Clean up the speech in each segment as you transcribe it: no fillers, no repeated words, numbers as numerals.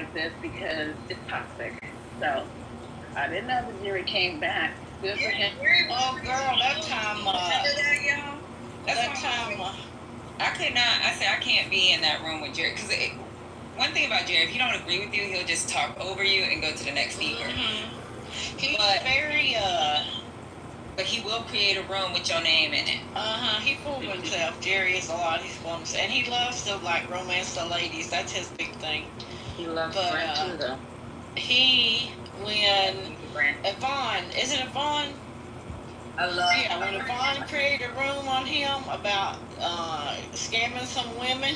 like this because it's toxic. So I didn't know that Jerry came back. Good for him. Oh, girl, that time, I could not. I said I can't be in that room with Jerry because one thing about Jerry, if he don't agree with you, he'll just talk over you and go to the next speaker. He's very, But he will create a room with your name in it. He fooled himself. Jerry is a lot. He's fooled himself. And he loves to, like, romance the ladies. That's his big thing. He loves Brent, too, though. When Yvonne, isn't it Yvonne? When Yvonne created a room on him about scamming some women.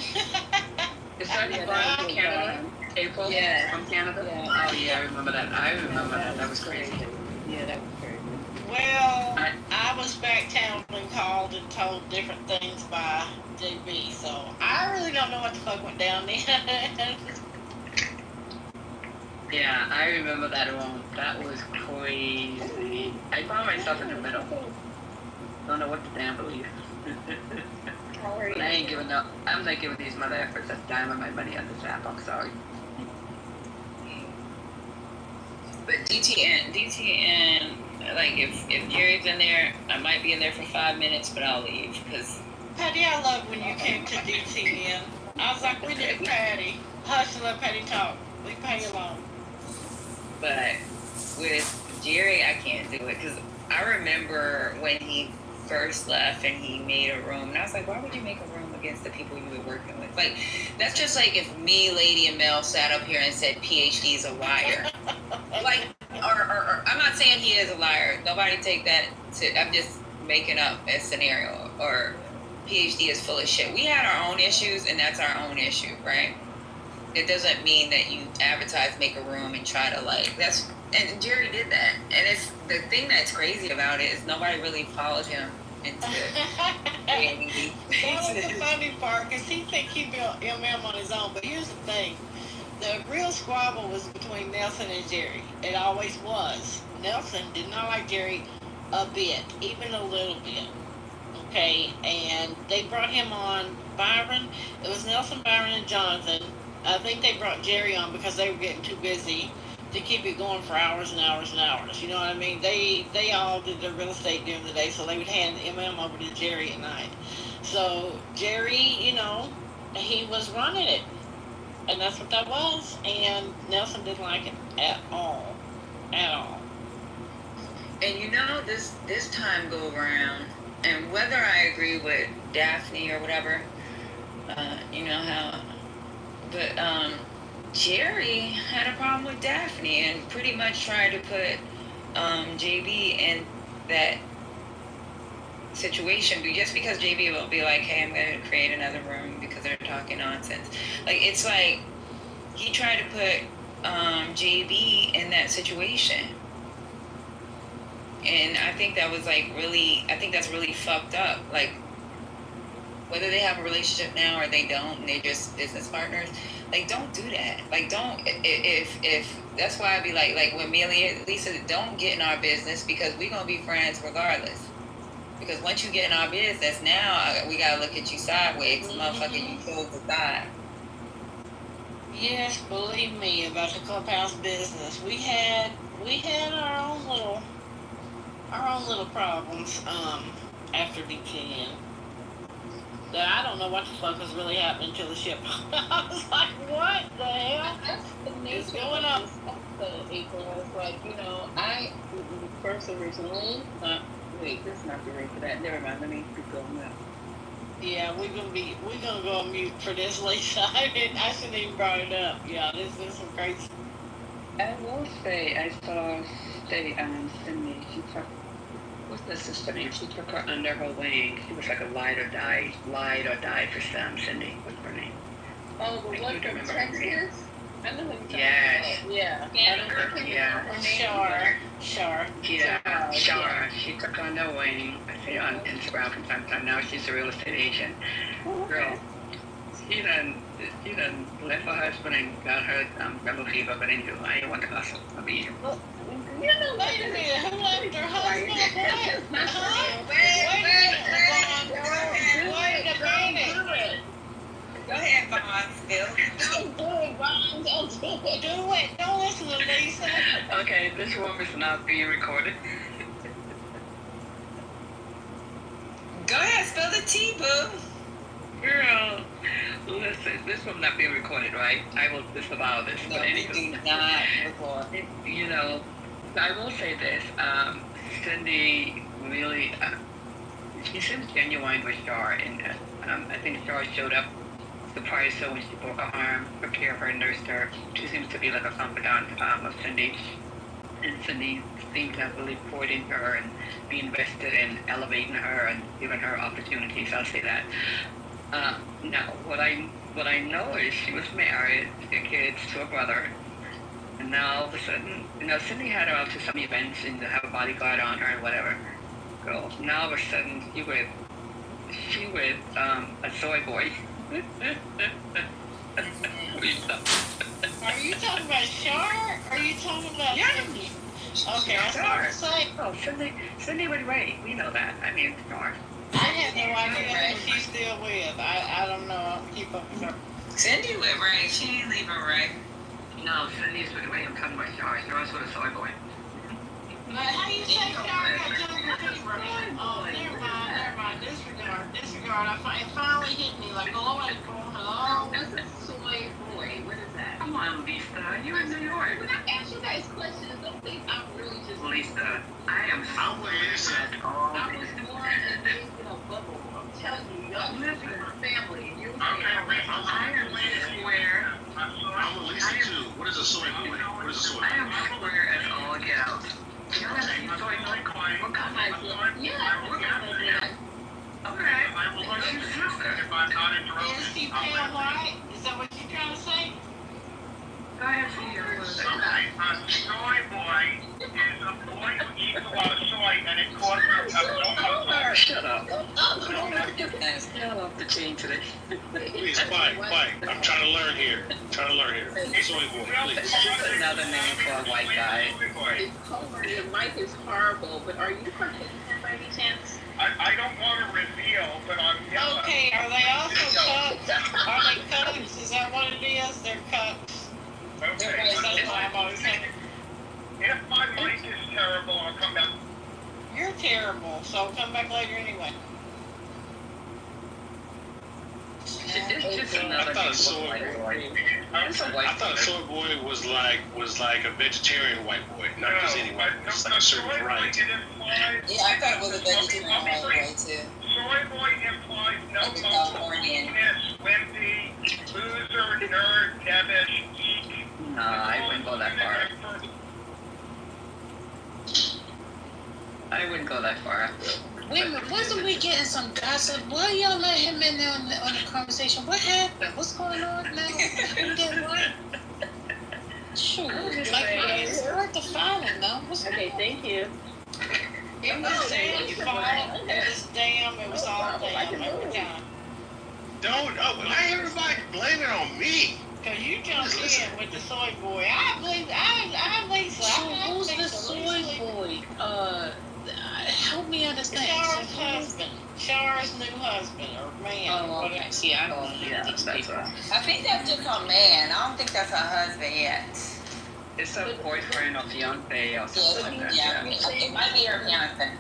Is that Yvonne from Canada? April? Yeah. From Canada? Yeah. Oh, yeah, I remember that. That was crazy. Yeah, that was crazy. Well, I was back town and called and told different things by JB, so I really don't know what the fuck went down there. Yeah, I remember that one. That was crazy. I found myself in the middle. Don't know what to damn believe. But I ain't giving up. I'm not giving these mother efforts a dime of my money on this app. I'm sorry. But DTN, like if Jerry's in there, I might be in there for 5 minutes, but I'll leave because. Patty, I love when you came to DTN. I was like, we did Patty. Hush and let Patty talk. Leave Patty alone. But with Jerry, I can't do it because I remember when he first left and he made a room, and I was like, why would you make a room against the people you were working with? Like, that's just like if me, Lady, and Mel sat up here and said PhD is a liar. Like, or I'm not saying he is a liar. Nobody take that to. I'm just making up a scenario. Or PhD is full of shit. We had our own issues, and that's our own issue, right? It doesn't mean that you advertise, make a room, and try to that's. And Jerry did that. And it's the thing that's crazy about it is nobody really followed him into it. That was the funny part because he think he built MM on his own. But here's the thing: the real squabble was between Nelson and Jerry. It always was. Nelson did not like Jerry a bit, even a little bit. Okay, and they brought him on. Byron. It was Nelson, Byron, and Jonathan. I think they brought Jerry on because they were getting too busy to keep it going for hours and hours and hours. You know what I mean? They all did their real estate during the day, so they would hand MM over to Jerry at night. So Jerry, he was running it, and that's what that was. And Nelson didn't like it at all, at all. And this time go around, and whether I agree with Daphne or whatever, but Jerry had a problem with Daphne and pretty much tried to put JB in that situation. But just because JB will be like, hey, I'm going to create another room because they're talking nonsense. Like, it's like he tried to put JB in that situation. And I think that was that's really fucked up. Like, whether they have a relationship now or they don't, and they're just business partners, like, don't do that. Like, don't, if that's why I'd be like when Amelia, Lisa, don't get in our business because we're going to be friends regardless. Because once you get in our business, now we got to look at you sideways. Motherfucker, you chose the side. Yes, believe me, about the clubhouse business. We had our own little problems, after DTN. I don't know what the fuck was really happening to the ship. I was like, what the hell is going on? April was like, I first originally, wait, this is not the rate for that. Never mind, let me keep going now. Yeah, we're gonna go on mute for this, Lisa. I shouldn't even brought it up. Yeah, this is some crazy. I will say, I saw Cindy, she took, what's the sister name? She took her under her wing. She was like a lied or die for Sam. Cindy, what's her name? Oh, the one from Texas? I know who you're talking about. Yeah. Sure. Yeah, Shar. She took her under her wing. I see her on Instagram from time to time. Now she's a real estate agent. Girl, she done left her husband and got her rebel fever, but anyway, I didn't want to hustle. I mean, wait a minute, who left her husband? Wait a minute. Go ahead, Vaughn. Bill. Don't do it, Ron. Don't do it. Do it. Don't listen to Lisa. Okay, this room is not being recorded. Go ahead, spill the tea, boo. Girl, listen, this room not being recorded, right? I will disavow this. No, but we anyway, do not record. you know, I will say this. Cindy really, she seems genuine with Char, and I think Char showed up surprised her when she broke her arm, took care of her, nursed her. She seems to be like a confidant of Cindy, and Cindy seems to have really poured into her and be invested in elevating her and giving her opportunities. I'll say that. Now, what I know is she was married, to kids, to a brother, and now all of a sudden, Cindy had her out to some events and to have a bodyguard on her and whatever. Girl, now all of a sudden she with a soy boy. Are you talking about Char? Or are you talking about Cindy? Okay, I was going to say. Oh, Cindy with Ray. We know that. I mean, Char. I have no idea who she's still with. I don't know. I don't keep up with her. Cindy with Ray. She ain't leaving Ray. No, Cindy's with Ray. I'm talking about Char. Char's with a soy boy. But how do you say Char got jungle fever? Oh, never mind. Disregard. It finally hit me like, oh, what's a soy boy? What is that? Come on, Lisa. You're in New York. When I ask you guys questions, don't think I'm really just... Lisa, I am so all I was born and raised in a bubble. I'm telling you, y'all live in my family. And you say, I am square. I'm a Lisa too. What is a soy boy? What is a soy boy? I am square as all get out. You know what I mean? Soy boy? What kind of okay. What's your sister? is she pale white? Is that what you're trying to say? Go ahead, see your A soy boy is a boy who eats a lot of soy and it causes no muscle. Shut up. Shut up the chain today. Please, quiet. I'm trying to learn here. Soy boy, please. Another name for a white guy. Kitover, your mic is horrible, but are you from Kitover by any chance? I don't want to reveal, but I'm yellow. Okay, are they also cups? Are they cups? Is that what it is? They're cups. Okay. That's why I'm always saying, If my mic is terrible, I'll come back. you're terrible, so come back later anyway. It's just another I thought name a for soy a white boy. boy. It's a white I thought a boy. soy boy was like a vegetarian white boy, not just any white boy. It's like a certain variety. Yeah, I thought it was a vegetarian white boy too. Soy boy implies no Like a muscle, Californian. weakness, wimpy, loser, nerd, devilish, geek. No, I wouldn't go that far. I wouldn't go that far. Wait a minute, wasn't we getting some gossip? Why y'all let him in there on the conversation? What happened? What's going on now? Who did what? Sure, it's like it's hard to follow, no? Okay, thank you. It was Sam's fault. It was all damn every time. Don't, why everybody blame it on me? Cause you jumped in with the soy boy. I believe Lisa. So who's the soy boy? Help me understand. Char's husband. Char's new husband or man. Oh, okay. See, I don't Yeah, know these that's people. right. I think that's just her man. I don't think that's her husband yet. It's a boyfriend or fiance or something like that. Yeah, I think it might be her fiance.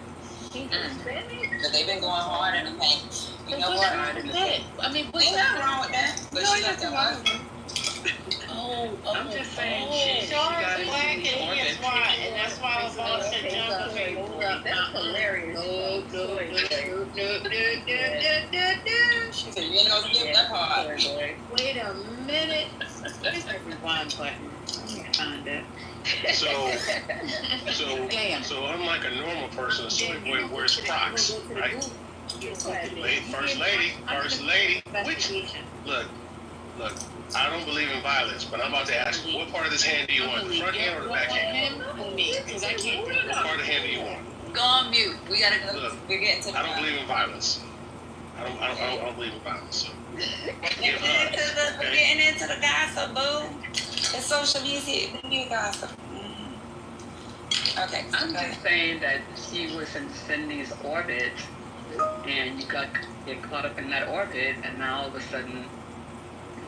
But they've been going hard in the paint. You know What's what? wrong with that? I mean, what's Ain't nothing wrong with that. But No, she got nothing the wrong. husband. I'm just saying she Char's got it black and he is orbit. white, and that's why the boss said jump Okay, over. that's hilarious. No. She said, you ain't gonna skip that part. Wait a minute. Where's the rewind button? Let me find it. Damn. So unlike a normal person, a soy boy wears Crocs, right? First lady, which, look, I don't believe in violence, but I'm about to ask you, what part of this hand do you want, the front hand or the back hand? Him or me? Because I can't do What part of the hand do you want? Go on mute. We gotta go. Look, We're getting to the I don't believe in violence. I don't believe in violence, so. We're getting into the gossip, boo. It's social media. We gossip. Okay. I'm just saying that she was in Cindy's orbit, and you get caught up in that orbit, and now all of a sudden,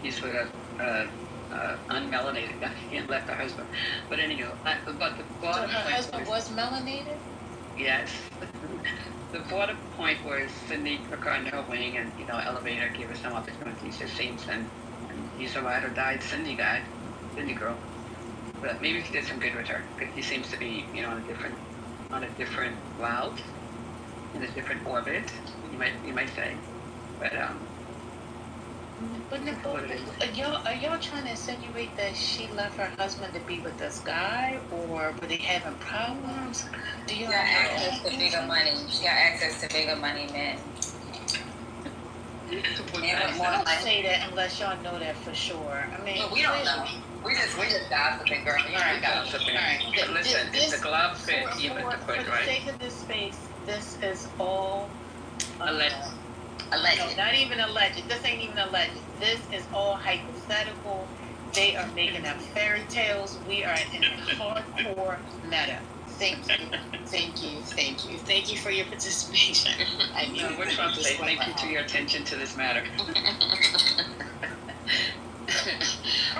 he's with a unmelanated guy. He left her husband. But anyhow, but the So bottom her point husband was melanated? yes. The bottom point was Cindy took her under her wing and, elevated her, gave her some opportunities, it seems, and he's a ride or die Cindy guy, Cindy girl. But maybe he did some good with her, because he seems to be, on a different route, in a different orbit, you might say. But But Nicole, are y'all trying to insinuate that she left her husband to be with this guy, or were they having problems? Do She y'all got know? access to bigger money. She got access to bigger money men. I don't say that unless y'all know that for sure. I mean, Well, we don't know. We just gossiping, girl. You ain't gossiping. But listen, if the glove fit, you put the for foot, the right? sake of this space, this is all Alleged. Alleged. No, not even alleged. This ain't even alleged. This is all hypothetical. They are making up fairy tales. We are in hardcore meta. Thank you for your participation. I mean, We're trying to say thank you to your attention to this matter.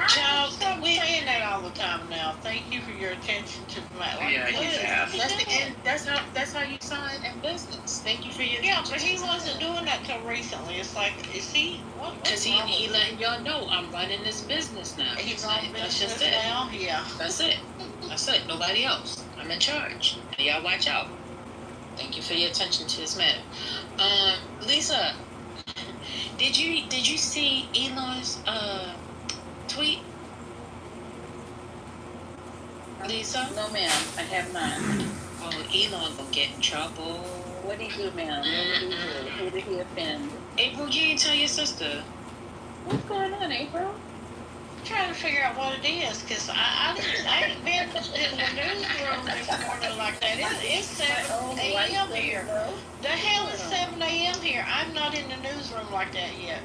Child, stop saying that all the time now. Thank you for your attention to my life. Yeah, he's asked. That's the end. That's how you sign in business. Thank you for your Yeah, but he wasn't doing that till recently. It's like, is he? Because he letting y'all know I'm running this business now. He's on on That's business just it. now. Yeah. That's it. That's it. Nobody else. I'm in charge. Y'all watch out. Thank you for your attention to this matter. Lisa, did you see Elon's tweet? Lisa? No, ma'am, I have not. Oh, Elon gonna get in trouble. What did he do, ma'am? What did he do? Who did he offend? April, you didn't tell your sister. What's going on, April? I'm trying to figure out what it is, because I ain't been in the newsroom this morning like that. It's 7 a.m. here. The hell is 7 a.m. here? I'm not in the newsroom like that yet.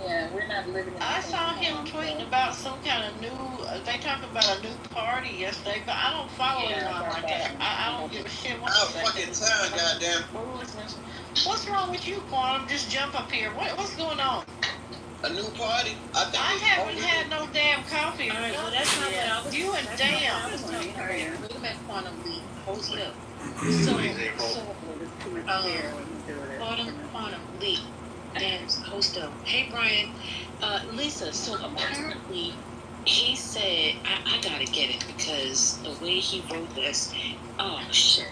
Yeah, we're not living in the I same saw him town, tweeting so- about some kind of new, they talked about a new party yesterday, but I don't follow Yeah, Elon like that. I don't give a shit what Out he fucking says. time, goddamn. Foolishness. What's wrong with you, Quantum? Just jump up here. What's going on? A new party? I think I it's haven't over. had no damn coffee. All right, well, that's not what I was. You and that's not what I damn. was talking about. Wait a minute, Quantum Leap. Hold up. Quantum Leap. Dance, host up. Hey, Brian. Lisa, so apparently he said, I gotta get it because the way he wrote this, oh shit.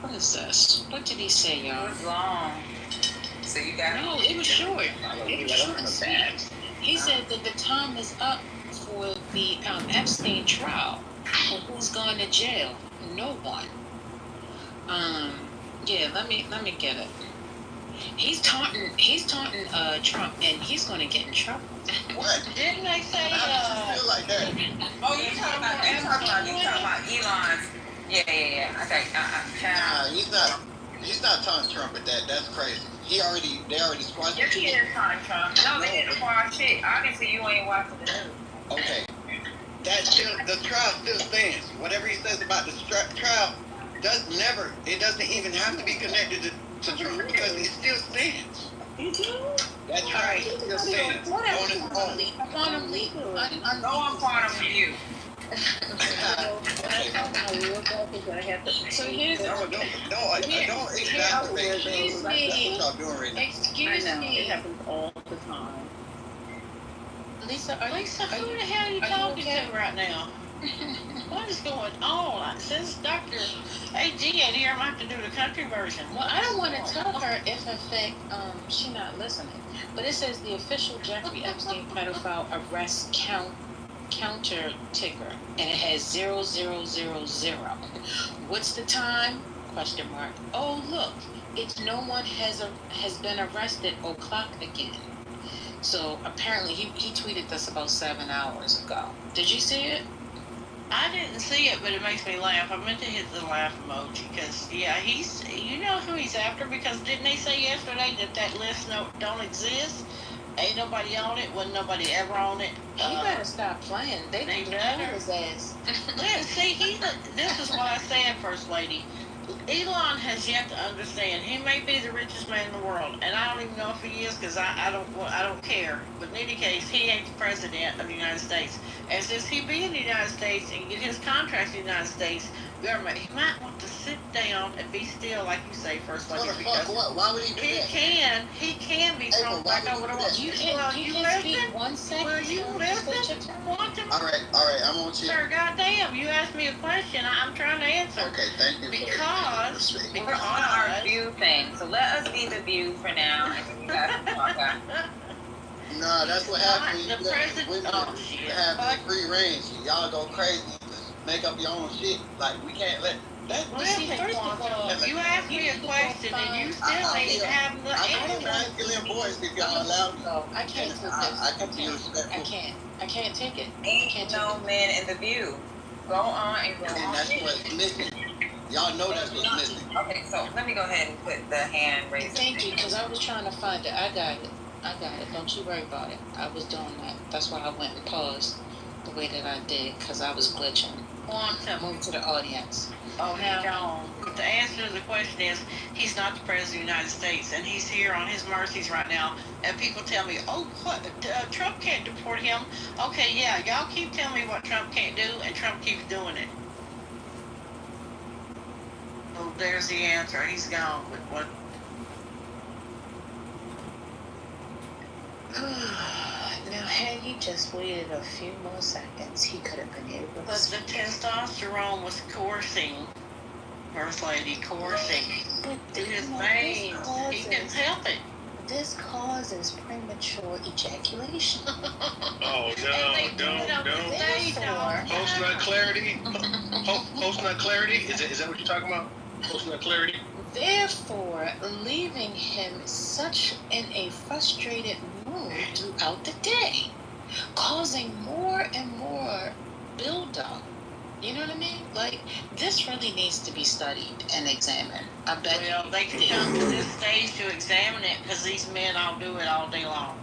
What is this? What did he say, It y'all? was long. So you got No, it was short. It was short and sweet. He said that the time is up for the Epstein trial. And who's going to jail? No one. Yeah, let me get it. He's taunting Trump, and he's going to get in trouble. What? Didn't they say, How does it feel like that? Oh, you talking about Elon's? Yeah. Okay. Nah, he's not taunting Trump with that. That's crazy. They already squashed Yes, the he is on Trump. No, they didn't watch shit. Obviously, you ain't watching the news. Okay. The trial still stands. Whatever he says about the trial it doesn't even have to be connected to Trump because he still stands. That trial still stands. On its own. Quantum Leap. Go on quantum for you. So here's Don't exacerbate things. That's what y'all doing right now. excuse It me, happens all the time. Lisa. Lisa, who the hell are you talking okay? to right now? What is going on? Since Dr. AG ain't here, I'm going to have to do the country version. Well, I don't want to tell her if in fact she not listening. But it says the official Jeffrey Epstein pedophile arrest counter ticker, and it has 0000. What's the time? Question mark. Oh look, it's no one has been arrested o'clock again. So apparently he tweeted this about 7 hours ago. Did you see it? I didn't see it, but it makes me laugh. I meant to hit the laugh emoji because, yeah, you know who he's after, because didn't they say yesterday that list don't exist? Ain't nobody on it, wasn't nobody ever on it. He better stop playing. They they need to better. pull his ass. See, this is what I said, First Lady. Elon has yet to understand. He may be the richest man in the world, and I don't even know if he is because I don't care. But in any case, he ain't the president of the United States. And since he be in the United States and get his contracts in the United States government, he might want to sit down and be still, like you say, First Lady. What the fuck? What? Why would he do that? He can be thrown back over the wall. You can speak 1 second. Will you listen? Want to? All right, I'm on you. Sir, goddamn, you asked me a question. I'm trying to answer. Okay, thank you. Because we're on our view thing, so let us be the view for now, and then you guys can talk after. Nah, that's what happens. The president. Oh shit. Have free range. Y'all go crazy. Make up your own shit. Like we can't let. Listen, first of all, you asked me a question and you still ain't having the answer. I'm masculine voice if y'all allow me. I can't take this. I can't take it. Ain't no man in the view. Go on and go on. And that's what's missing. Y'all know that's what's missing. Okay, so let me go ahead and put the hand raised. Thank you, because I was trying to find it. I got it. Don't you worry about it. I was doing that. That's why I went and paused the way that I did, because I was glitching. Move to the audience. Oh, he's gone. The answer to the question is, he's not the president of the United States, and he's here on his mercies right now. And people tell me, oh, what, Trump can't deport him. Okay, yeah, y'all keep telling me what Trump can't do, and Trump keeps doing it. Oh, there's the answer. He's gone. What? Now, had he just waited a few more seconds, he could have been able to. But the testosterone was coursing, First Lady, coursing through his veins. He didn't help it. This causes premature ejaculation. Oh, don't. Post-nut clarity? Post-nut clarity? Is that what you're talking about? Post-nut clarity? Therefore, leaving him such in a frustrated mood throughout the day, causing more and more buildup. You know what I mean? Like, this really needs to be studied and examined. I bet. Well, they can come to this stage to examine it because these men all do it all day long.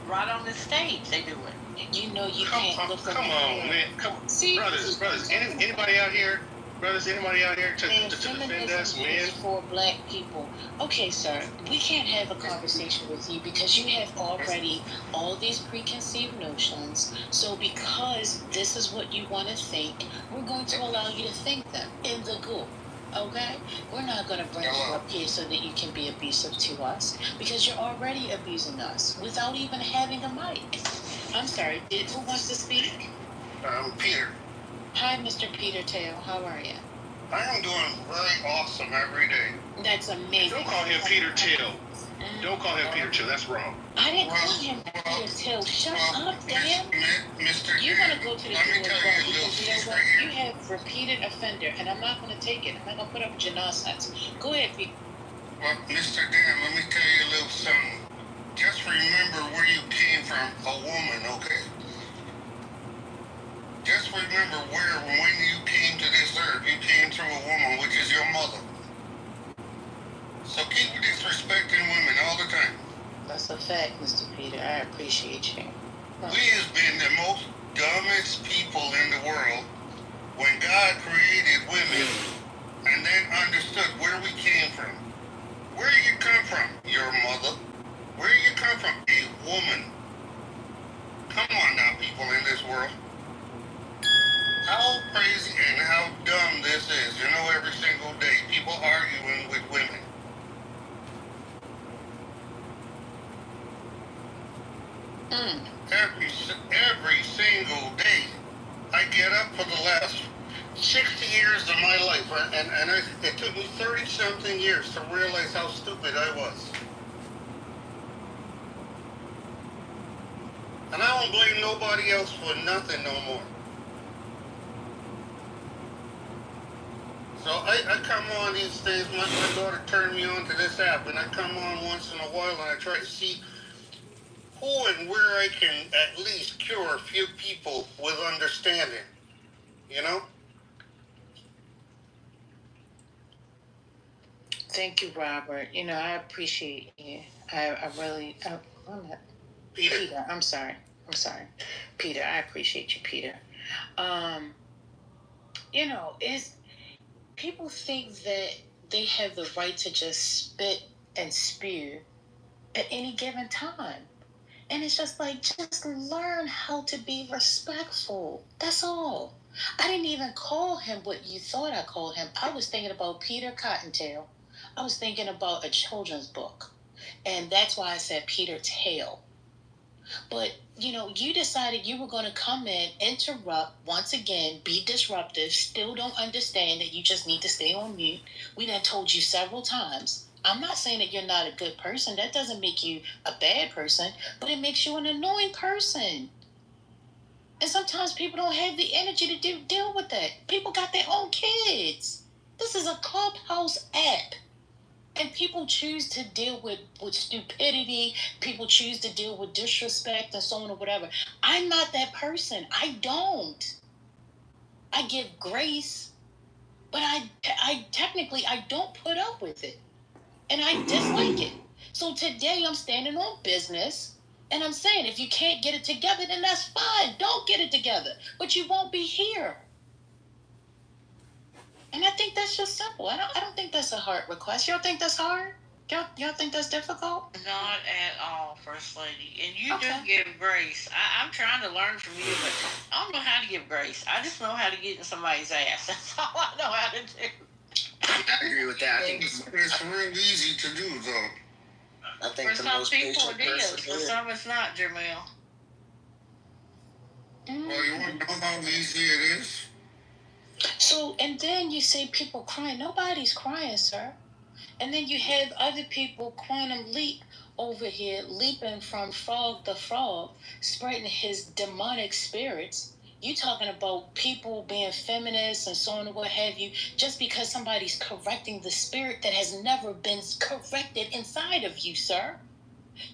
Right on this stage, they do it. You know you can't look. Come on, man. Come on. See, brothers. Anybody out here? Brothers, anybody out here to defend us, man? For black people. Okay, sir, we can't have a conversation with you because you have already all these preconceived notions. So because this is what you want to think, we're going to allow you to think them in the goo. Okay? We're not going to bring you up here so that you can be abusive to us because you're already abusing us without even having a mic. I'm sorry, who wants to speak? Peter. Hi, Mr. Peter Tail. How are you? I am doing very awesome every day. That's amazing. Don't call him Peter Tail. Don't call him Peter Tail. That's wrong. I didn't call him Peter Tail. Shut up, Dan. Mr. You're going to go to the let me door tell you a little because you know secret what? here. You have repeated offender, and I'm not going to take it. I'm not going to put up with your nonsense. Go ahead, Pete. Well, Mr. Dan, let me tell you a little something. Just remember where you came from, a woman, okay? Just remember when you came to this earth, you came through a woman, which is your mother. So keep disrespecting women all the time. That's a fact, Mr. Peter. I appreciate you. We has been the most dumbest people in the world when God created women and then understood where we came from. Where you come from? Your mother. Where you come from? A woman. Come on now, people in this world. How crazy and how dumb this is. You know, every single day, people arguing with women. Every single day, I get up for the last 60 years of my life, and it took me 30-something years to realize how stupid I was. And I don't blame nobody else for nothing no more. So I come on these days, my daughter turned me on to this app, and I come on once in a while and I try to see who and where I can at least cure a few people with understanding, you know? Thank you, Robert. You know, I appreciate you. I really, Peter, I'm sorry. Peter, I appreciate you, Peter. You know, people think that they have the right to just spit and spew at any given time. And it's just like, just learn how to be respectful. That's all. I didn't even call him what you thought I called him. I was thinking about Peter Cottontail. I was thinking about a children's book. And that's why I said Peter Tail. But, you decided you were going to come in, interrupt, once again, be disruptive, still don't understand that you just need to stay on mute. We done told you several times. I'm not saying that you're not a good person. That doesn't make you a bad person, but it makes you an annoying person. And sometimes people don't have the energy to deal with that. People got their own kids. This is a Clubhouse app. And people choose to deal with stupidity. People choose to deal with disrespect and so on or whatever. I'm not that person. I don't. I give grace, but I technically I don't put up with it. And I dislike it. So today I'm standing on business and I'm saying if you can't get it together, then that's fine. Don't get it together. But you won't be here. And I think that's just simple. I don't think that's a hard request. Y'all think that's hard? Y'all think that's difficult? Not at all, First Lady. And you Okay. do give grace. I'm trying to learn from you, but I don't know how to give grace. I just know how to get in somebody's ass. That's all I know how to do. I agree with that. I think It's real easy to do, though. I think For the some most people patient it is. person For is. some it's not, Jamel. Well, you want to know how easy it is? So, and then you say people crying. Nobody's crying, sir. And then you have other people, Quantum Leap, over here, leaping from frog to frog, spreading his demonic spirits. You talking about people being feminists and so on and what have you, just because somebody's correcting the spirit that has never been corrected inside of you, sir.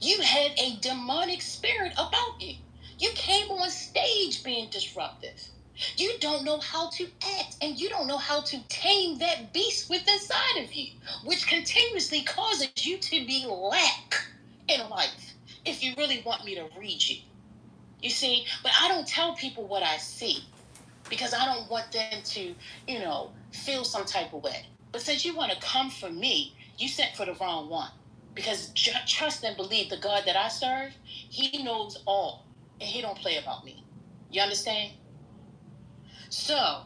You had a demonic spirit about you. You came on stage being disruptive. You don't know how to act, and you don't know how to tame that beast within inside of you, which continuously causes you to be lack in life. If you really want me to read you, you see, but I don't tell people what I see because I don't want them to, feel some type of way. But since you want to come for me, you sent for the wrong one. Because trust and believe the God that I serve, he knows all, and he don't play about me. You understand? So,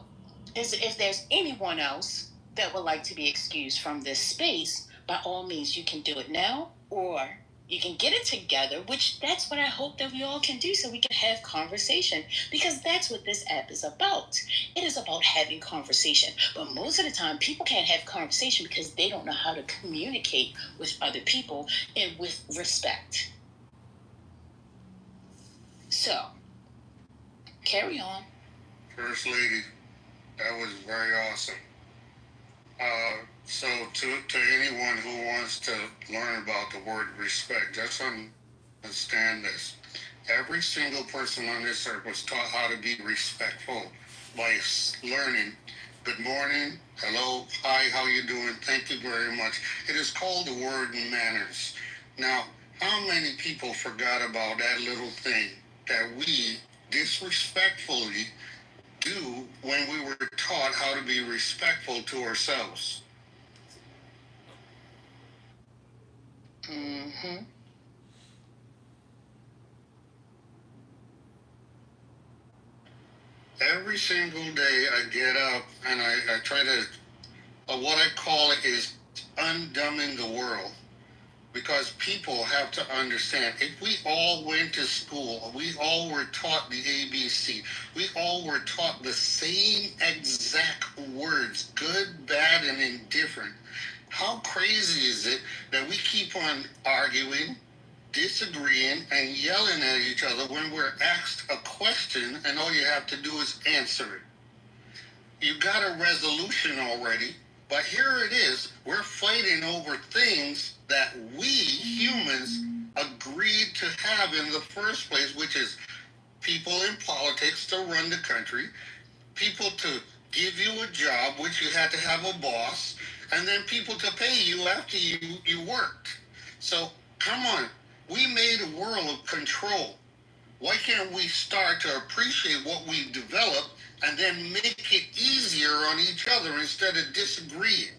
if there's anyone else that would like to be excused from this space, by all means, you can do it now, or you can get it together, which that's what I hope that we all can do so we can have conversation, because that's what this app is about. It is about having conversation. But most of the time, people can't have conversation because they don't know how to communicate with other people and with respect. So, carry on. First Lady, that was very awesome. So to anyone who wants to learn about the word respect, just understand this. Every single person on this earth was taught how to be respectful by learning good morning, hello, hi, how you doing, thank you very much. It is called the word manners. Now, how many people forgot about that little thing that we disrespectfully do when we were taught how to be respectful to ourselves? Mm-hmm. Every single day I get up and I try to, what I call it is undumbing the world. Because people have to understand, if we all went to school, we all were taught the ABC, we all were taught the same exact words, good, bad, and indifferent, how crazy is it that we keep on arguing, disagreeing, and yelling at each other when we're asked a question and all you have to do is answer it? You got a resolution already, but here it is. We're fighting over things that we humans agreed to have in the first place, which is people in politics to run the country, people to give you a job, which you had to have a boss, and then people to pay you after you worked. So come on, we made a world of control. Why can't we start to appreciate what we've developed and then make it easier on each other instead of disagreeing?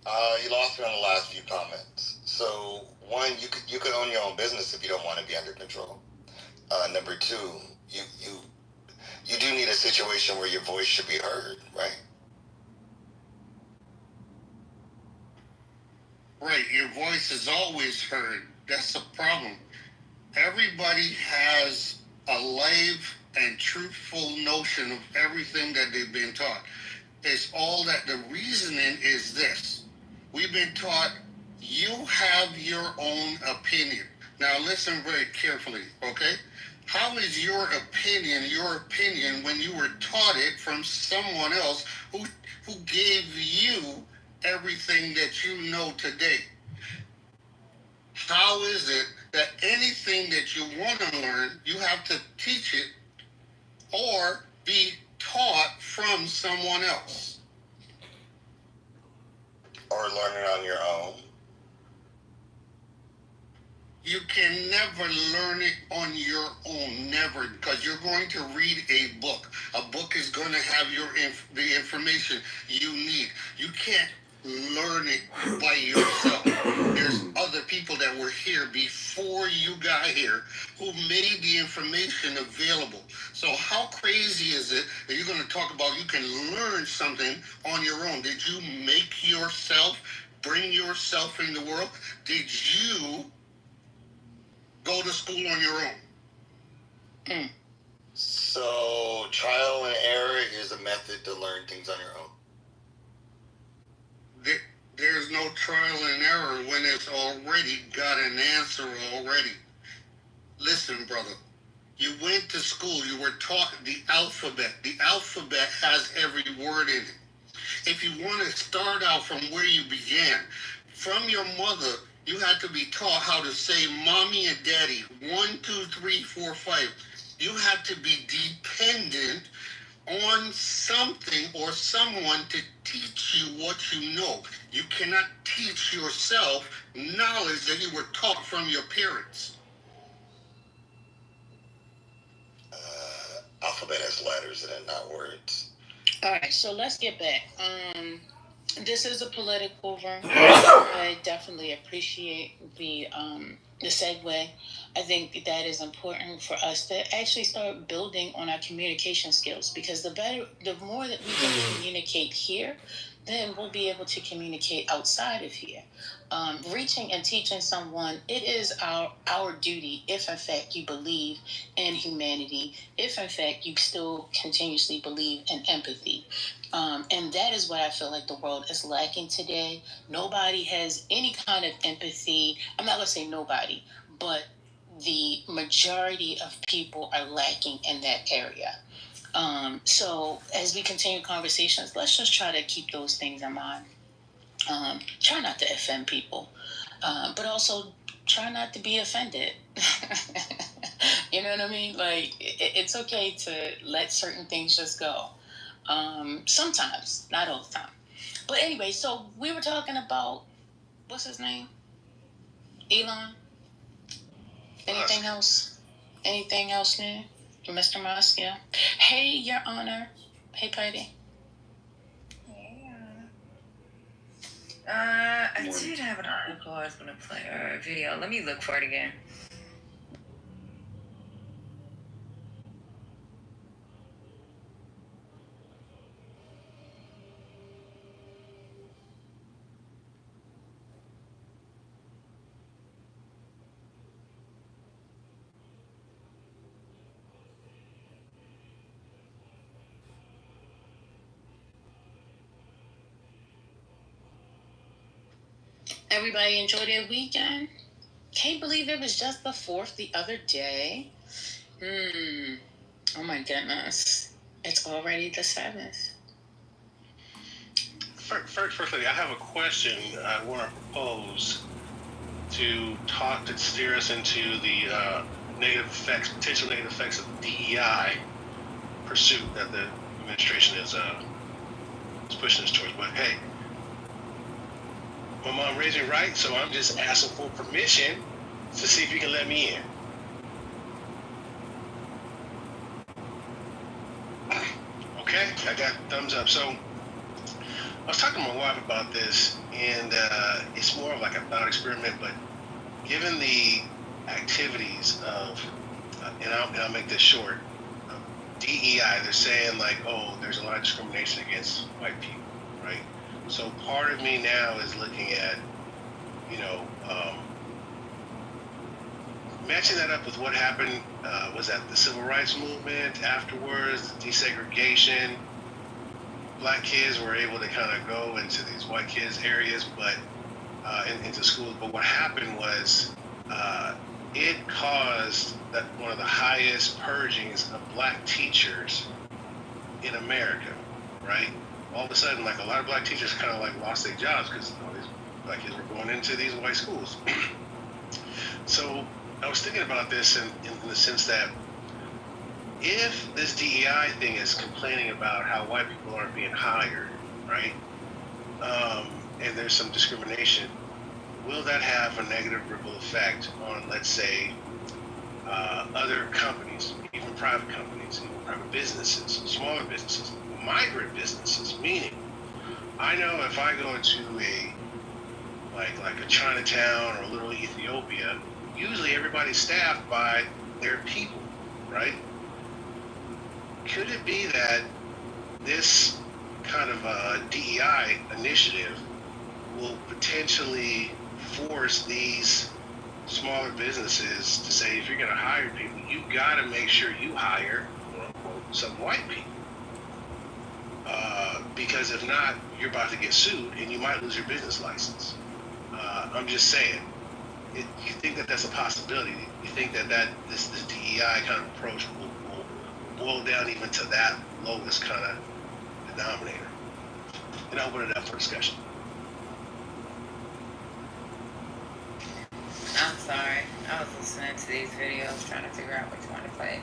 You lost me on the last few comments. So, one, you could own your own business if you don't want to be under control. Number two, you do need a situation where your voice should be heard, right? Right, your voice is always heard. That's the problem. Everybody has a live and truthful notion of everything that they've been taught. It's all that the reasoning is this. We've been taught you have your own opinion. Now listen very carefully, okay? How is your opinion when you were taught it from someone else who gave you everything that you know today? How is it that anything that you want to learn, you have to teach it or be taught from someone else? Or learn it on your own? You can never learn it on your own, never, because you're going to read a book. A book is going to have the information you need. You can't learn it by yourself. There's other people that were here before you got here who made the information available. So how crazy is it that you're going to talk about you can learn something on your own? Did you make yourself, bring yourself in the world? Did you go to school on your own? So trial and error is a method to learn things on your own. There's no trial and error when it's already got an answer already. Listen, brother, you went to school, you were taught the alphabet. The alphabet has every word in it. If you want to start out from where you began, from your mother, you had to be taught how to say mommy and daddy, 1, 2, 3, 4, 5. You had to be dependent on something or someone to teach you what you know. You cannot teach yourself knowledge that you were taught from your parents. Alphabet has letters in it, not words. All right, so let's get back. This is a political room. I definitely appreciate the segue. I think that is important for us to actually start building on our communication skills, because the more that we can communicate here, then we'll be able to communicate outside of here. Reaching and teaching someone, it is our duty, if in fact you believe in humanity, if in fact you still continuously believe in empathy. And that is what I feel like the world is lacking today. Nobody has any kind of empathy. I'm not going to say nobody, but the majority of people are lacking in that area. So as we continue conversations, let's just try to keep those things in mind. Try not to offend people, but also try not to be offended. You know what I mean? Like, it's okay to let certain things just go. Sometimes, not all the time. But anyway, so we were talking about, what's his name? Elon? Anything else? Anything else new? Mr. Musk, yeah. Hey, Your Honor. Hey, Patty. I did have an article I was going to play, or a video. Let me look for it again. Everybody enjoy their weekend? Can't believe it was just the 4th the other day. Oh my goodness. It's already the 7th. Firstly, I have a question I want to propose to steer us into the potential negative effects of DEI pursuit that the administration is pushing us towards. But hey, my mom raised me right, so I'm just asking for permission to see if you can let me in. Okay, I got thumbs up. So was talking to my wife about this, and it's more of like a thought experiment, but given the activities of, and I'll make this short, DEI, they're saying like, oh, there's a lot of discrimination against white people, right? So part of me now is looking at, you know, matching that up with what happened, was that the civil rights movement afterwards, desegregation. Black kids were able to kind of go into these white kids areas, but into schools. But what happened was it caused one of the highest purgings of black teachers in America, right? All of a sudden, like a lot of black teachers kind of like lost their jobs because all these black kids were going into these white schools. So I was thinking about this in the sense that if this DEI thing is complaining about how white people aren't being hired, right? And there's some discrimination, will that have a negative ripple effect on, let's say, other companies, even private companies, even private businesses, smaller businesses, migrant businesses? Meaning, I know if I go to a like a Chinatown or a little Ethiopia, usually everybody's staffed by their people, right? Could it be that this kind of DEI initiative will potentially force these smaller businesses to say, if you're going to hire people, you got to make sure you hire, quote unquote, some white people. Because if not, you're about to get sued and you might lose your business license. I'm just saying, you think that that's a possibility? You think that this DEI kind of approach will boil down even to that lowest kind of denominator? And I'll open it up for discussion. I'm sorry. I was listening to these videos trying to figure out which one to play.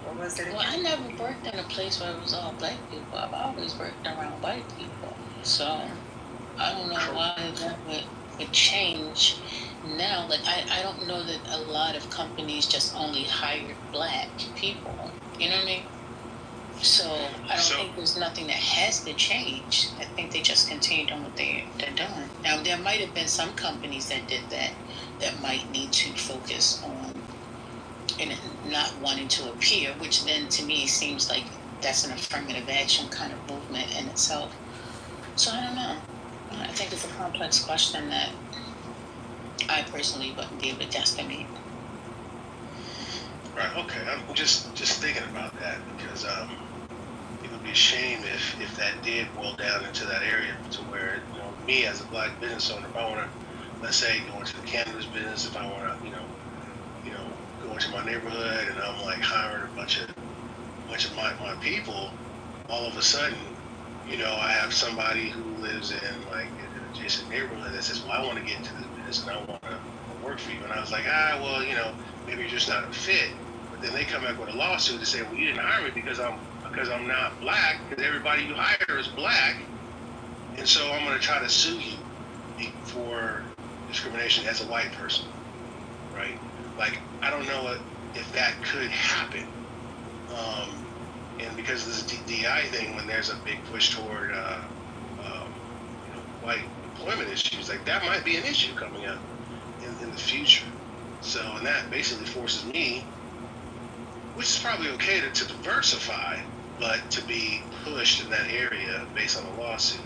What was it again? Well, I never worked in a place where it was all black people. I've always worked around white people. So I don't know why that would change now. Like I don't know that a lot of companies just only hired black people. You know what I mean? So I don't think there's nothing that has to change. I think they just continued on what they're doing. Now there might have been some companies that did that might need to focus on and not wanting to appear, which then to me seems like that's an affirmative action kind of movement in itself. So I don't know. I think it's a complex question that I personally wouldn't be able to guesstimate. Right. Okay. I'm just thinking about that because it would be a shame if that did boil down into that area to where, you know, me as a black business owner, if I want to, let's say, go into the cannabis business, if I want to, you know, go into my neighborhood and I'm like hiring a bunch of my people, all of a sudden, you know, I have somebody who lives in like an adjacent neighborhood that says, well, I want to get into this business and I want to work for you. And I was like, well, you know, maybe you're just not a fit. But then they come back with a lawsuit to say, well, you didn't hire me because I'm not black, because everybody you hire is black, and so I'm going to try to sue you for discrimination as a white person, right? Like, I don't know if that could happen. And because of this DEI thing, when there's a big push toward you know, white employment issues, like that might be an issue coming up in the future. So, and that basically forces me, which is probably okay to diversify, but to be pushed in that area based on a lawsuit.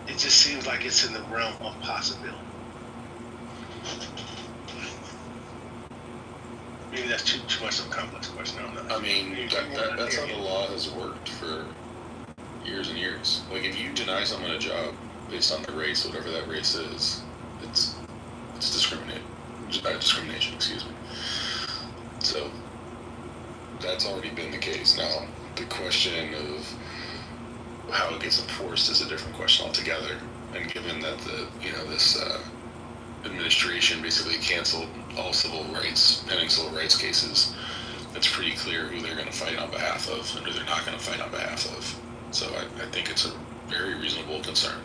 It just seems like it's in the realm of possibility. Maybe that's too much of a complex question. I mean, that's how the law has worked for years and years. Like, if you deny someone a job based on their race, whatever that race is, it's discrimination, excuse me. So that's already been the case. Now, the question of how it gets enforced is a different question altogether. And given that this administration basically canceled all pending civil rights cases, it's pretty clear who they're going to fight on behalf of and who they're not going to fight on behalf of. So I think it's a very reasonable concern.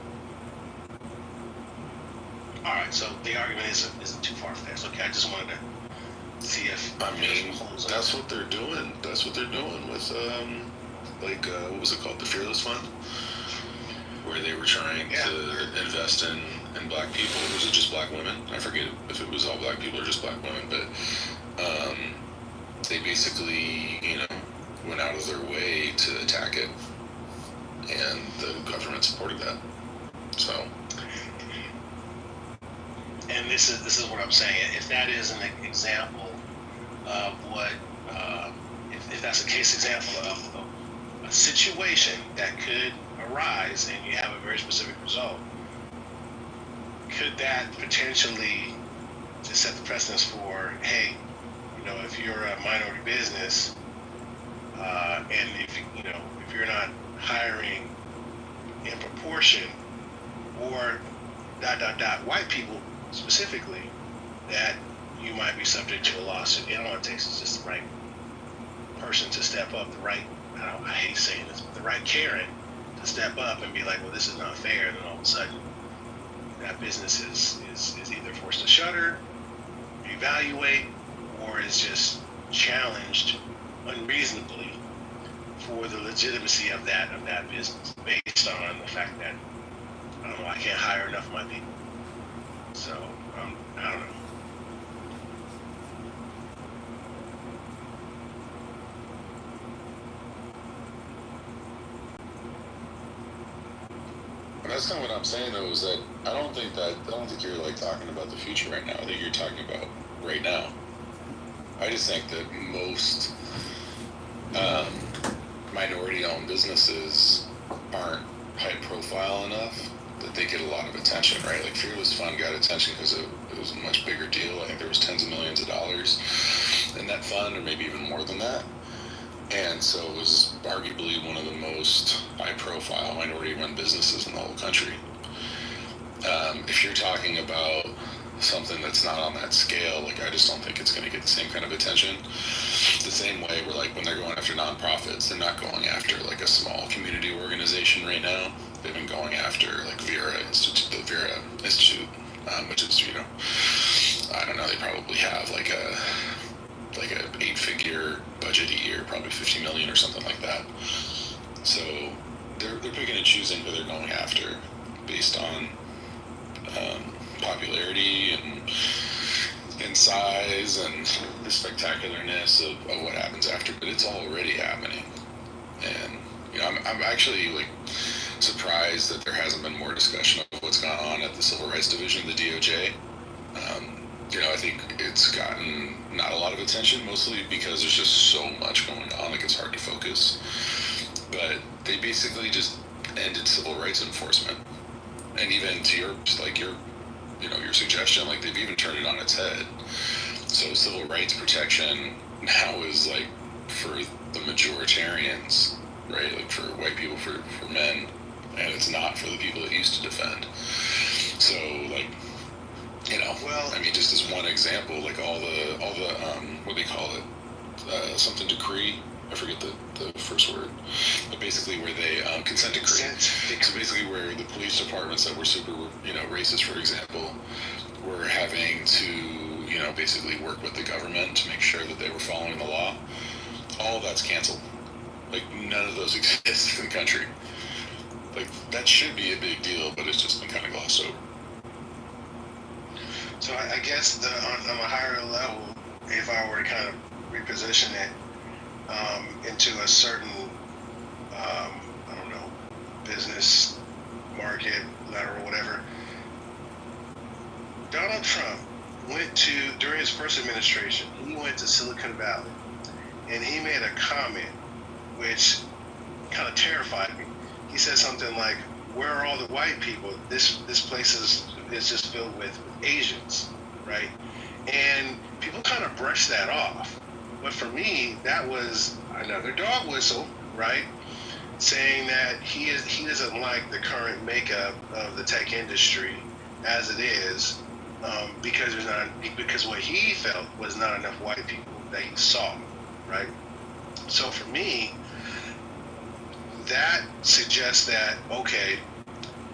All right, so the argument isn't too far-fetched. Okay, I just wanted to see if... I mean, that's what they're doing. That's what they're doing with like what was it called, the Fearless Fund, where they were trying to invest in black people. Was it just black women? I forget if it was all black people or just black women, but they basically, went out of their way to attack it, and the government supported that. So, and this is what I'm saying. If that is an example of what, if that's a case example of a situation that could arise and you have a very specific result, could that potentially just set the precedence for, hey, if you're a minority business, and if you're not hiring in proportion, or ... white people specifically, that you might be subject to a lawsuit. And all it takes is just the right person to step up, I hate saying this, but the right Karen to step up and be like, well, this is not fair, and then all of a sudden that business is either forced to shutter, evaluate, or is just challenged unreasonably for the legitimacy of that business, based on the fact that, I don't know, I can't hire enough of my people. So I don't know. And that's kind of what I'm saying, though, is that I don't think you're like talking about the future right now. I think you're talking about right now. I just think that most minority-owned businesses aren't high-profile enough that they get a lot of attention, right? Like Fearless Fund got attention because it was a much bigger deal. I think there was tens of millions of dollars in that fund, or maybe even more than that. And so it was arguably one of the most high-profile minority-run businesses in the whole country. If you're talking about something that's not on that scale, like, I just don't think it's going to get the same kind of attention. The same way where, like, when they're going after nonprofits, they're not going after like a small community organization right now. They've been going after like the Vera Institute, which is, I don't know, they probably have like a 8-figure budget a year, probably 50 million or something like that. So they're picking and choosing who they're going after based on popularity and size and the spectacularness of what happens after. But it's already happening, and I'm actually like surprised that there hasn't been more discussion of what's gone on at the Civil Rights Division of the DOJ. I think it's gotten not a lot of attention, mostly because there's just so much going on, like it's hard to focus. But they basically just ended civil rights enforcement, and even to your suggestion, like they've even turned it on its head. So civil rights protection now is like for the majoritarians, right? Like for white people, for men, and it's not for the people that used to defend. So like, well, I mean, just as one example, like all the what do they call it? Something decree. I forget the first word, but basically where they consent decree. So basically where the police departments that were super, racist, for example, were having to, basically work with the government to make sure that they were following the law. All of that's canceled. Like none of those exist in the country. Like that should be a big deal, but it's just been kind of glossed over. So I guess on a higher level, if I were to kind of reposition it into a certain, I don't know, business, market, lateral, whatever, Donald Trump during his first administration, he went to Silicon Valley, and he made a comment which kind of terrified me. He said something like, "Where are all the white people? This place is just filled with Asians," right? And people kind of brushed that off. But for me, that was another dog whistle, right? Saying that he doesn't like the current makeup of the tech industry as it is, because what he felt was not enough white people that he saw, right? So for me, that suggests that, okay,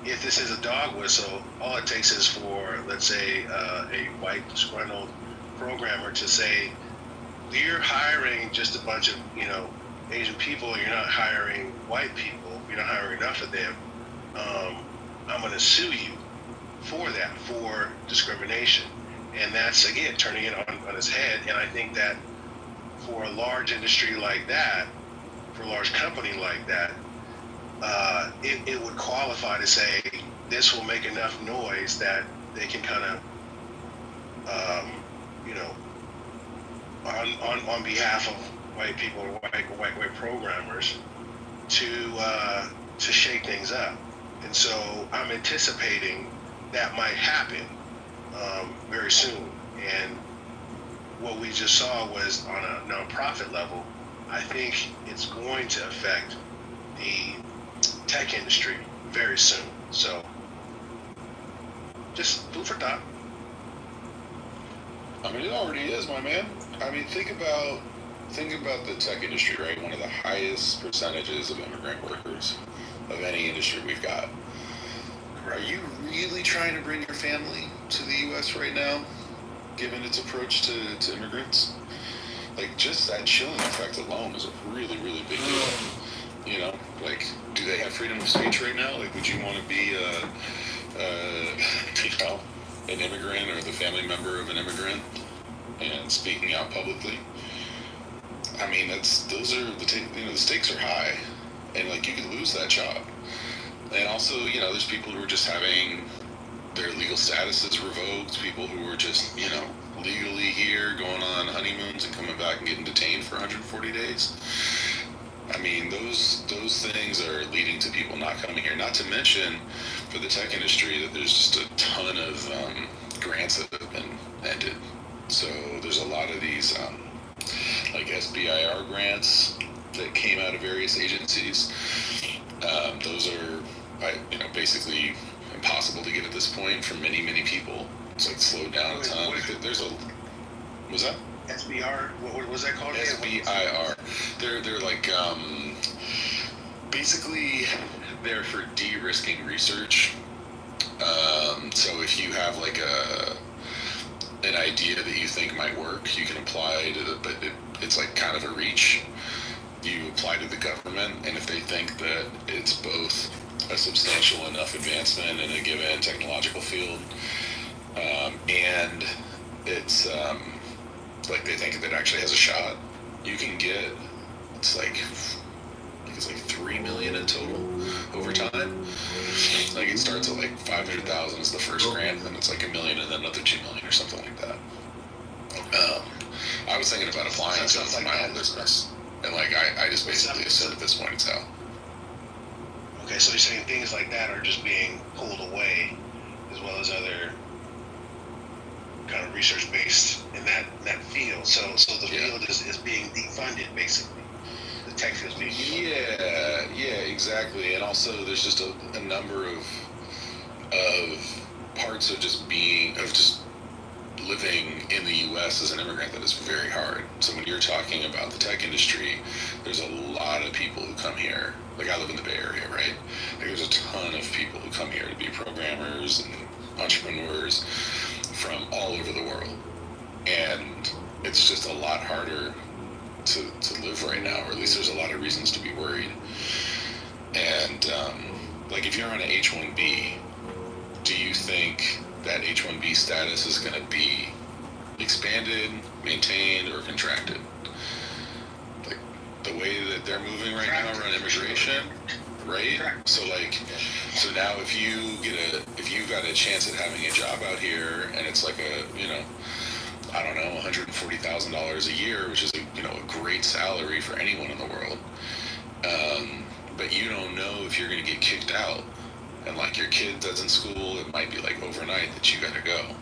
if this is a dog whistle, all it takes is for, let's say, a white disgruntled programmer to say, we're hiring just a bunch of, Asian people and you're not hiring white people, you're not hiring enough of them, I'm going to sue you for that, for discrimination. And that's, again, turning it on its head. And I think that for a large industry like that, for a large company like that, it would qualify to say this will make enough noise that they can kind of, you know, on behalf of white people or white programmers to shake things up. And so I'm anticipating that might happen very soon. And what we just saw was on a nonprofit level. I think it's going to affect the tech industry very soon. So just food for thought. I mean, it already is, my man. I mean, think about the tech industry, right? One of the highest percentages of immigrant workers of any industry we've got. Are you really trying to bring your family to the U.S. right now, given its approach to immigrants? Like, just that chilling effect alone is a really, really big deal. You know, like, do they have freedom of speech right now? Like, would you want to be you know, an immigrant or the family member of an immigrant and speaking out publicly? I mean, the stakes are high, and like you could lose that job. And also, you know, there's people who are just having their legal statuses revoked, people who are just, you know, legally here, going on honeymoons and coming back and getting detained for 140 days. I mean, those things are leading to people not coming here. Not to mention, for the tech industry, that there's just a ton of grants that have been ended. So there's a lot of these like SBIR grants that came out of various agencies. Those are, basically impossible to get at this point for many, many people. It's like slowed down a ton. Was that? SBR, what was that called? SBIR. They're like, basically, they're for de-risking research. So if you have like an idea that you think might work, you can apply to but it's like kind of a reach. You apply to the government, and if they think that it's both a substantial enough advancement in a given technological field, and it's like they think that it actually has a shot, you can get, it's like 3 million in total over time. Like it starts at like 500,000 is the first grant, and then it's like $1 million, and then another 2 million or something like that. I was thinking about applying to my own business, and like I just basically assume at this point it's out. Okay, so you're saying things like that are just being pulled away, as well as other kind of research based in that field. So the field is being defunded, basically. The tech field is being defunded. Yeah, exactly. And also there's just a number of parts of just living in the U.S. as an immigrant that is very hard. So when you're talking about the tech industry, there's a lot of people who come here. Like I live in the Bay Area, right? Like there's a ton of people who come here to be programmers and entrepreneurs from all over the world. And it's just a lot harder to live right now, or at least there's a lot of reasons to be worried. And like if you're on an H-1B, do you think that H-1B status is going to be expanded, maintained, or contracted? Like the way that they're moving right now around immigration, right? So now if you've got a chance at having a job out here, and it's like $140,000 a year, which is a great salary for anyone in the world, but you don't know if you're going to get kicked out. And like your kid that's in school, it might be like overnight that you gotta go.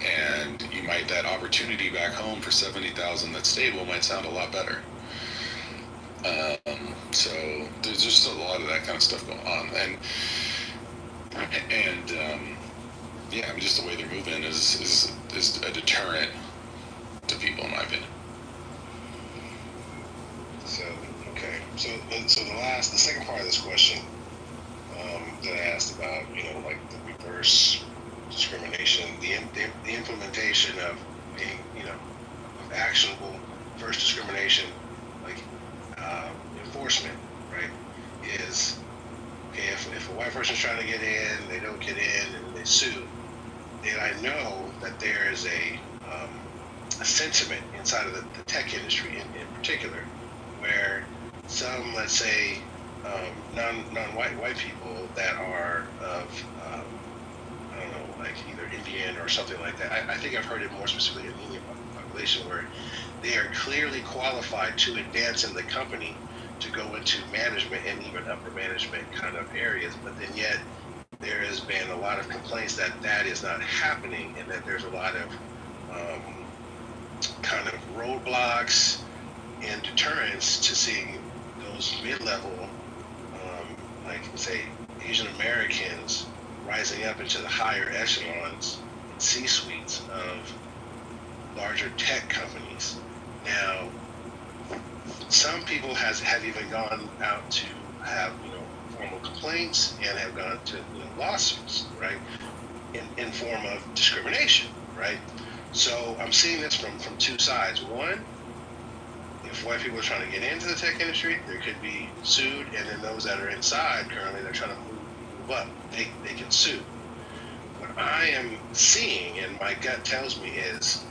And that opportunity back home for $70,000 that's stable might sound a lot better. So there's just a lot of that kind of stuff going on. And just the way they're moving is a deterrent to people, in my opinion. So the second part of this question that I asked about, like the reverse discrimination, the implementation of being, of actionable first discrimination, like enforcement, right, is, okay, if a white person's trying to get in, they don't get in, and they sue, then I know that there is a sentiment inside of the tech industry in particular, where some, let's say, non-white people that are of, I don't know, like either Indian or something like that. I think I've heard it more specifically in the Indian population, where they are clearly qualified to advance in the company to go into management and even upper management kind of areas, but then yet there has been a lot of complaints that that is not happening, and that there's a lot of kind of roadblocks and deterrence to seeing those mid-level, like say Asian Americans, rising up into the higher echelons and C-suites of larger tech companies. Now, some people have even gone out to have formal complaints and have gone to lawsuits, right, in form of discrimination, right? So I'm seeing this from two sides. One, if white people are trying to get into the tech industry, they could be sued, and then those that are inside currently, they're trying to move up, they can sue. What I am seeing, and my gut tells me, is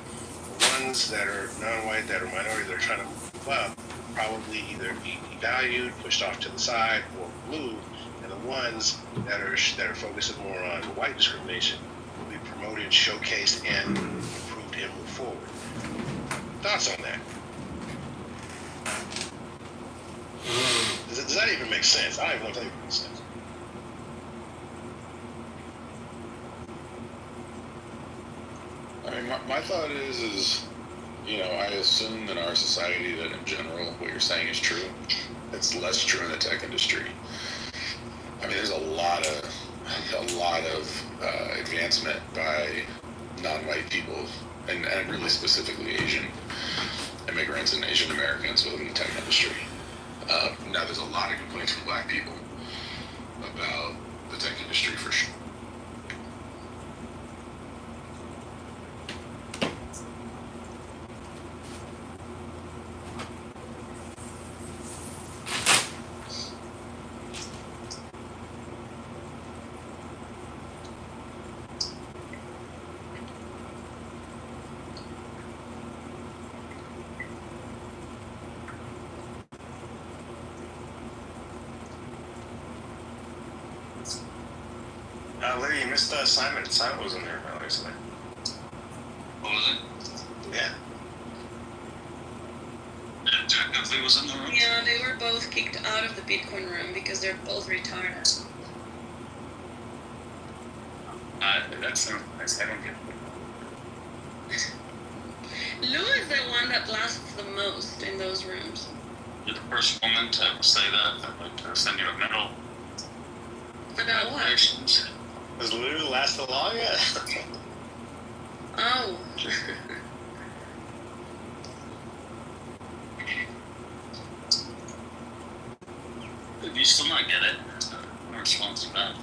the ones that are non-white, that are minorities, that are trying to move up, probably either be devalued, pushed off to the side, or removed, and the ones that are focusing more on white discrimination will be promoted, showcased, and improved and moved forward. Thoughts on that? Does that even make sense? I don't even know if that even makes sense. I mean, my thought is, I assume in our society that in general what you're saying is true. It's less true in the tech industry. I mean, there's a lot of advancement by non-white people, and really specifically Asian immigrants and Asian Americans within the tech industry. Now, there's a lot of complaints from black people about the tech industry for sure. Larry, you missed Simon. Simon was in there recently. What was it? Yeah. Technically was in the room? Yeah, they were both kicked out of the Bitcoin room because they're both retarded. That's nice. I don't get it. Lou is the one that lasts the most in those rooms. You're the first woman to say that like to send you a medal. About what? Does Lou last so long yet? Oh. Did you still not get it? No response to that.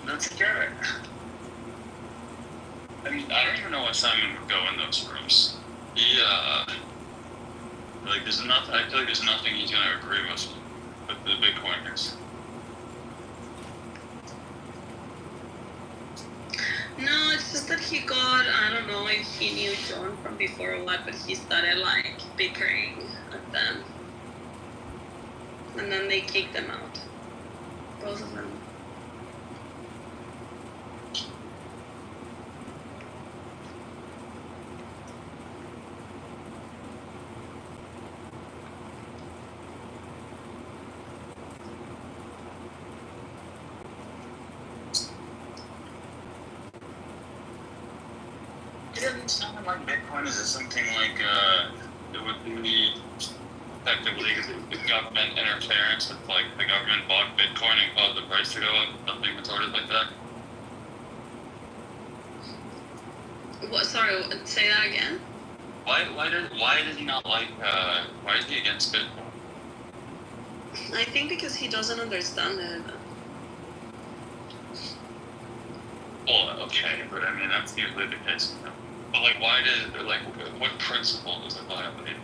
Don't you get it? I mean, I don't even know why Simon would go in those rooms. He, like, there's nothing, I feel like there's nothing he's gonna agree with the Bitcoiners. No, it's just that he got, I don't know if he knew John from before or what, but he started, like, bickering at them. And then they kicked them out. Both of them. It doesn't sound like Bitcoin is something like, it would be effectively the government interference with, like, the government bought Bitcoin and caused the price to go up, something retarded like that. What? Sorry, say that again? Why does he not like, why is he against Bitcoin? I think because he doesn't understand it. Well, okay, but I mean, that's usually the case. But like, why did like what principle does it violate?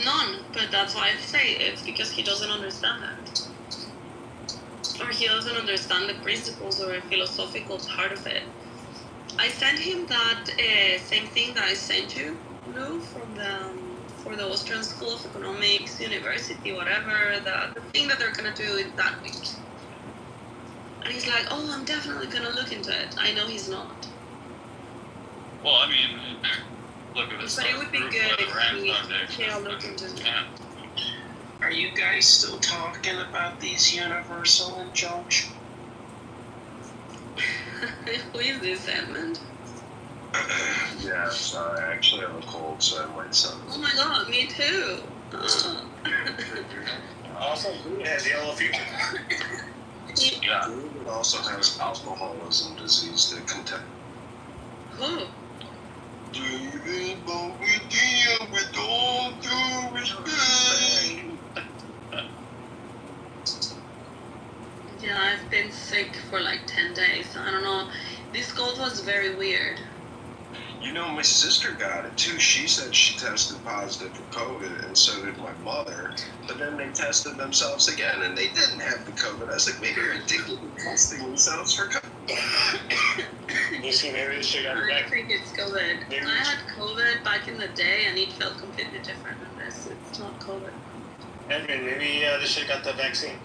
None, but that's why I say it's because he doesn't understand it. Or he doesn't understand the principles or a philosophical part of it. I sent him that same thing that I sent you, Lou, from the for the Austrian School of Economics, University, whatever, the thing that they're gonna do in that week. And he's like, oh, I'm definitely gonna look into it. I know he's not. Well, I mean, look at this. But it would be good if he look into it. Are you guys still talking about these universal injunctions? Who is this, Edmund? Yeah, sorry. I actually have a cold, so I might sound. Oh my god, me too. Oh. Also, it has yellow fever. Yeah. It also has alcoholism disease to contend. Who? David, but we deal with all due respect. Yeah, I've been sick for like 10 days. I don't know. This cold was very weird. You know, my sister got it too. She said she tested positive for COVID, and so did my mother. But then they tested themselves again, and they didn't have the COVID. I was like, maybe they're addicted to testing themselves for COVID. You see, maybe this shit got I back. think it's COVID. Maybe. I had COVID back in the day, and it felt completely different than this. It's not COVID. Edmund, maybe this shit got the vaccine.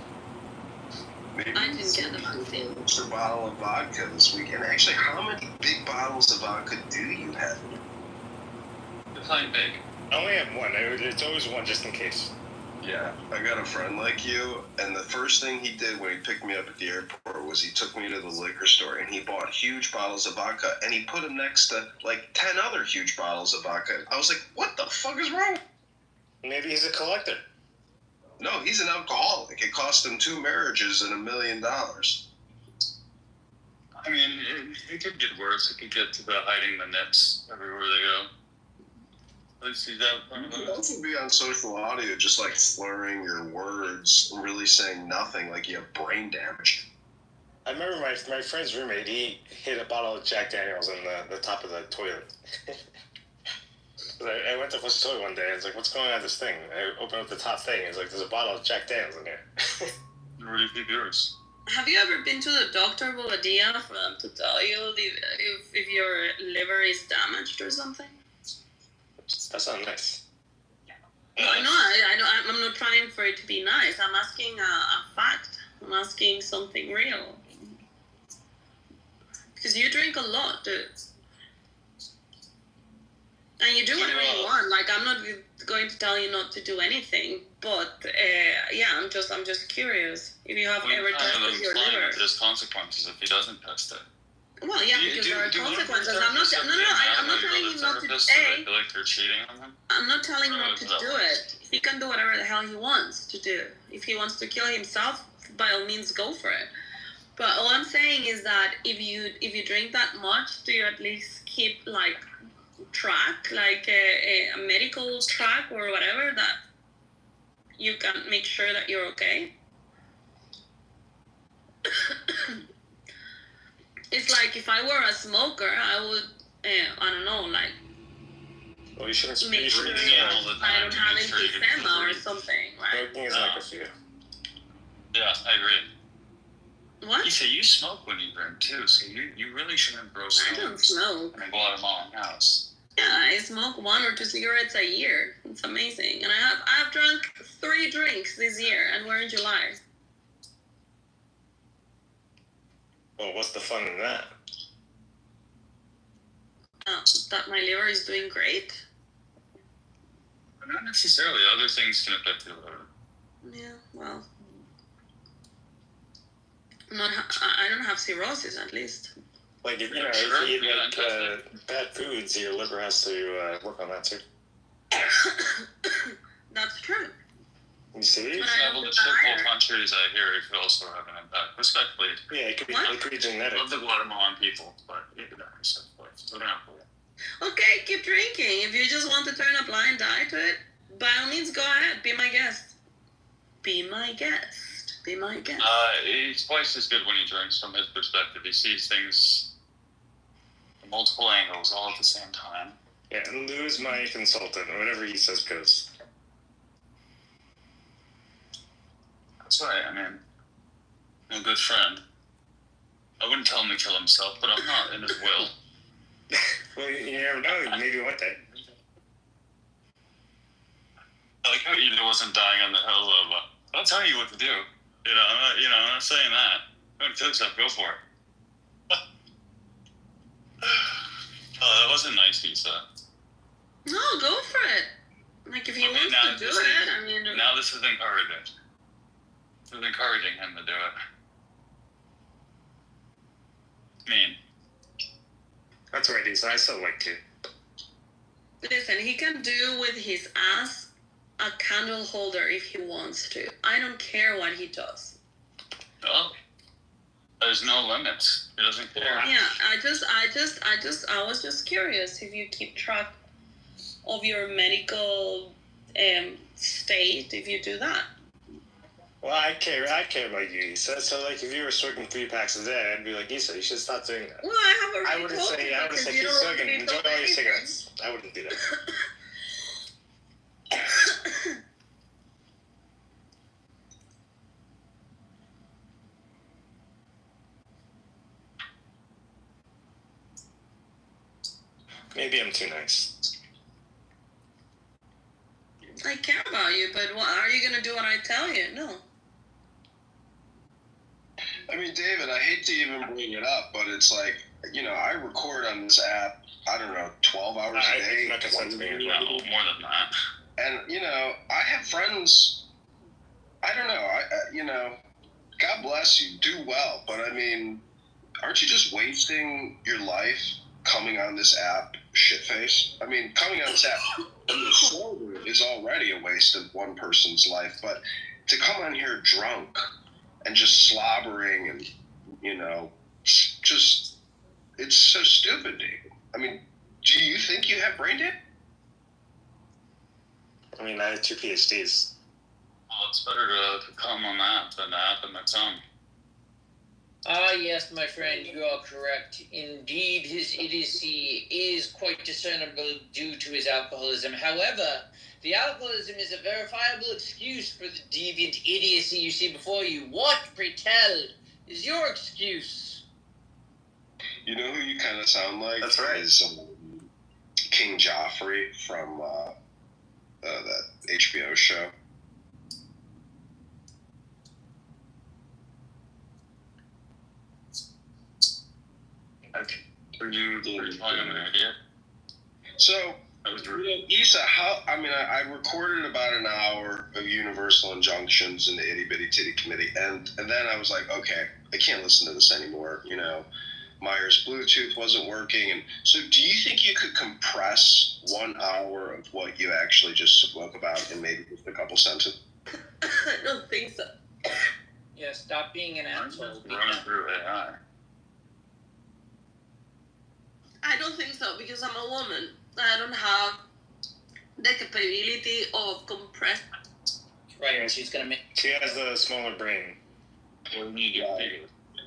Maybe I didn't get the vaccine. It's a bottle of vodka this week. And actually, how many big bottles of vodka do you have? You're playing big. I only have one. It's always one just in case. Yeah, I got a friend like you, and the first thing he did when he picked me up at the airport was he took me to the liquor store, and he bought huge bottles of vodka, and he put them next to, like, 10 other huge bottles of vodka. I was like, what the fuck is wrong? Maybe he's a collector. No, he's an alcoholic. It cost him 2 marriages and $1 million. I mean, it could get worse. It could get to the hiding the nips everywhere they go. At least he's out. You could also be on social audio just like slurring your words and really saying nothing, like you have brain damage. I remember my friend's roommate, he hid a bottle of Jack Daniels in the top of the toilet. I went to flush the toilet one day, I was like, what's going on with this thing? I opened up the top thing, it's like, there's a bottle of Jack Daniels in there. Where do you keep yours? Have you ever been to the doctor, Boladia, for them to tell you if your liver is damaged or something? That sounds nice. I know. I'm not trying for it to be nice. I'm asking a fact. I'm asking something real. Because you drink a lot, dude. And you do whatever you want. Like, I'm not going to tell you not to do anything. But yeah, I'm just curious if you have ever tested your liver. There's consequences if he doesn't test it. Well, yeah, because there are consequences. I'm not telling him not to. I feel like they're cheating on him. I'm not telling him not to do it. He can do whatever the hell he wants to do. If he wants to kill himself, by all means, go for it. But all I'm saying is that if you drink that much, do you at least keep like track, like a medical track or whatever, that you can make sure that you're okay? It's like if I were a smoker, I would, I don't know, like, well, you shouldn't make sure I don't have emphysema or something, right? Smoking is like a fear. Yeah, I agree. What? You say you smoke when you drink too, so you really shouldn't grow I don't smoke. in Guatemalan house. Yeah, I smoke 1 or 2 cigarettes a year. It's amazing. And I've drunk 3 drinks this year, and we're in July. Well, what's the fun in that? That my liver is doing great. Not necessarily. Other things can affect your liver. Yeah, well, I don't have cirrhosis, at least. Like, if you eat like bad foods, your liver has to work on that too. That's true. You see? Well, the football countries, I hear, it could also have an impact. Respectfully. Yeah, it could be genetic. Love the Guatemalan people, but it could have respectfully. So don't have to. Okay, keep drinking. If you just want to turn a blind eye to it, by all means, go ahead. Be my guest. Be my guest. Be my guest. He's twice as good when he drinks from his perspective. He sees things the same time. Yeah, and Lou's my consultant. Whatever he says goes. That's right. I mean, I'm a good friend. I wouldn't tell him to kill himself, but I'm not in his will. Well, you never know. Maybe one day. I like how Eden wasn't dying on the hill of, I'll tell you what to do. I'm not saying that. Go and kill yourself, go for it. Oh, that wasn't nice, Lisa. No, go for it. Like, if he wants to do it, I mean... Now this is encouraging. This is encouraging him to do it. Mean. That's right, Lisa. I still like to. Listen, he can do with his ass a candle holder if he wants to. I don't care what he does. Well, there's no limits. He doesn't care. Yeah, I was just curious if you keep track of your medical state if you do that. Well, I care about you, Issa. So, like, if you were smoking 3 packs a day, I'd be like, Issa, you should stop doing that. Well, I wouldn't say, keep smoking, enjoy all your cigarettes. I wouldn't do that. Maybe I'm too nice. I care about you, but are you going to do what I tell you? No. I mean, David, I hate to even bring it up, but it's like, I record on this app, I don't know, 12 hours a day. No, more than that. And, I have friends, I don't know, God bless you, do well, but I mean, aren't you just wasting your life coming on this app shit-faced? I mean, coming on this app is already a waste of one person's life, but to come on here drunk and just slobbering and, just, it's so stupid, David. I mean, do you think you have brain dead? I mean, I have 2 PhDs. Well, it's better to come on that than that on its own. Ah, yes, my friend, you are correct. Indeed, his idiocy is quite discernible due to his alcoholism. However, the alcoholism is a verifiable excuse for the deviant idiocy you see before you. What, pray tell, is your excuse? You know who you kind of sound like? That's right. Is King Joffrey from that HBO show. Are you calling him an idiot? So, Issa, I recorded about an hour of Universal Injunctions in the Itty Bitty Titty Committee, and then I was like, okay, I can't listen to this anymore. Myers' Bluetooth wasn't working, and so do you think you could compress 1 hour of what you actually just spoke about in maybe just a couple sentences? I don't think so. Yeah, stop being an asshole. Running through AI. I don't think so, because I'm a woman. I don't have the capability of compressing. Right, she's gonna make. She has a smaller brain.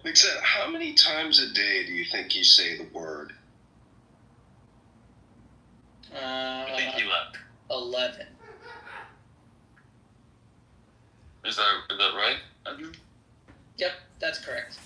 Except, how many times a day do you think you say the word? I think he left. 11. Is that right, Andrew? Yep, that's correct.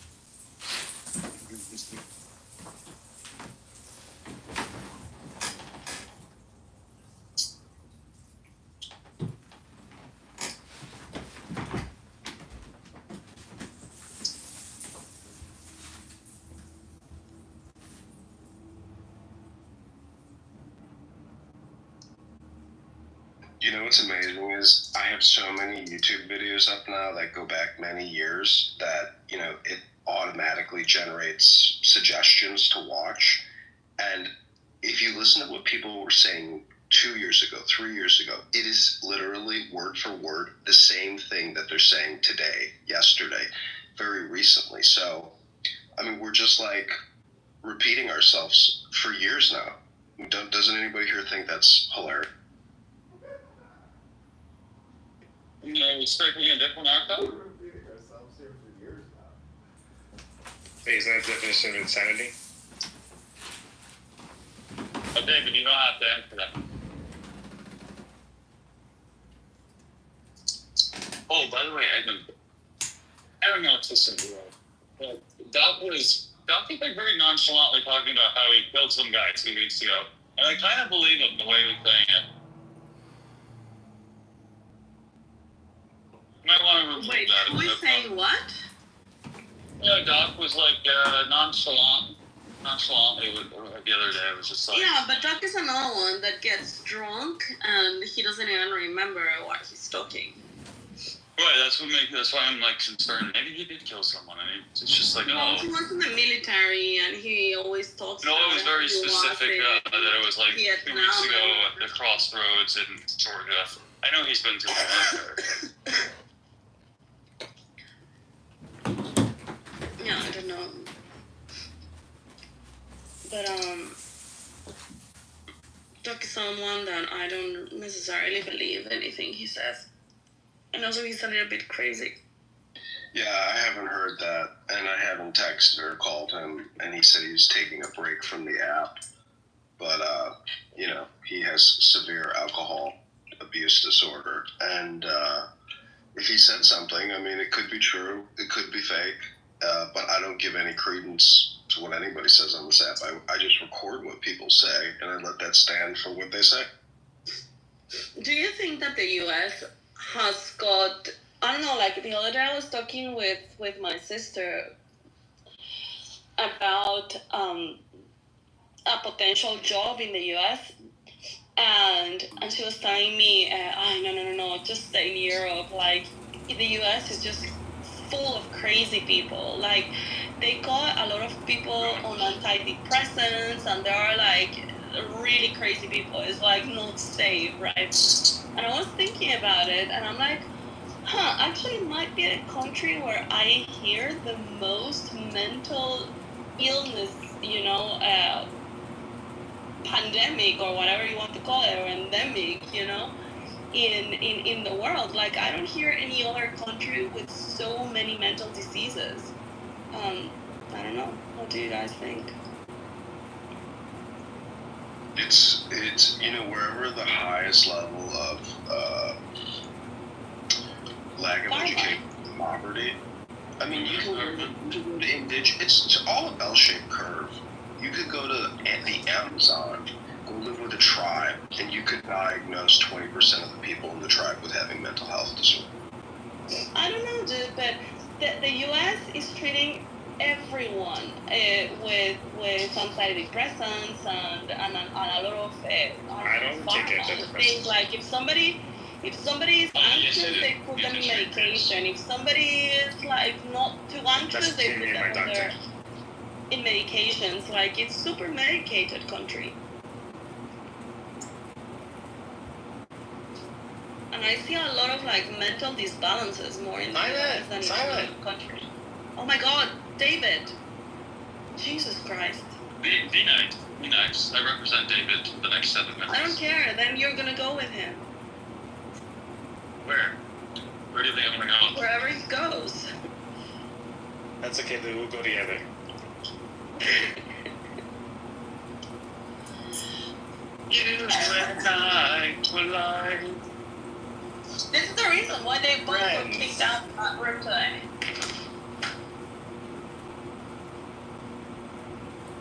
You know what's amazing is I have so many YouTube videos up now that go back many years that, it automatically generates suggestions to watch. And if you listen to what people were saying 2 years ago, 3 years ago, it is literally word for word the same thing that they're saying today, yesterday, very recently. So, we're just like repeating ourselves for years now. Doesn't anybody here think that's hilarious? You're expecting a different outcome? Wait, is that the definition of insanity? have to answer that. Oh, by the way, I don't know if this is real, but Doc was like very nonchalantly talking about how he killed some guy 2 weeks ago, and I kind of believe him the way he was saying it. You might want to remove Wait, that. who is saying what? Yeah, Doc was like nonchalantly the other day. It was just like, Yeah, but Doc is another one that gets drunk and he doesn't even remember what he's talking. right. That's why I'm like concerned. Maybe he did kill someone. I mean, it's just like, Well, he was in the military and he always talks about it was very how he specific was that it was like 2 Vietnam weeks ago at the crossroads in Georgia. I know he's been to the military. Yeah, I don't know. But Doc is someone that I don't necessarily believe anything he says. And also he's a little bit crazy. Yeah, I haven't heard that, and I haven't texted or called him, and he said he's taking a break from the app. But, he has severe alcohol abuse disorder, and if he said something, I mean, it could be true, it could be fake, but I don't give any credence to what anybody says on this app. I just record what people say, and I let that stand for what they say. Do you think that the U.S. has got, I don't know, like the other day I was talking with my sister about a potential job in the U.S. and she was telling me, no, just stay in Europe. Like, the U.S. is just full of crazy people. Like, they got a lot of people on antidepressants and there are like really crazy people. It's like not safe, right? And I was thinking about it and I'm like, actually it might be a country where I hear the most mental illness, pandemic or whatever you want to call it, or endemic, in the world. Like, I don't hear any other country with so many mental diseases. I don't know. What do you guys think? It's wherever the highest level of lack of education, poverty. I mean, you can go to indigenous. It's all a bell-shaped curve. You could go to the Amazon, go live with a tribe, and you could diagnose 20% of the people in the tribe with having mental health disorder. I don't know, dude, but the U.S. is treating everyone with antidepressants and a lot of I don't take antidepressants. Things like if somebody is anxious, they put them in medication. If somebody is like not too anxious, they put them in medications. Like, it's super medicated country. And I see a lot of like mental disbalances more in the US than in other countries. Oh my God, David! Jesus Christ! Be nice. Be nice. I represent David for the next 7 minutes. I don't care. Then you're gonna go with him. Where? Where do you think I'm gonna go? Wherever he goes. That's okay. We'll go together. You and I collide. This is the reason why they both were kicked out of that room today.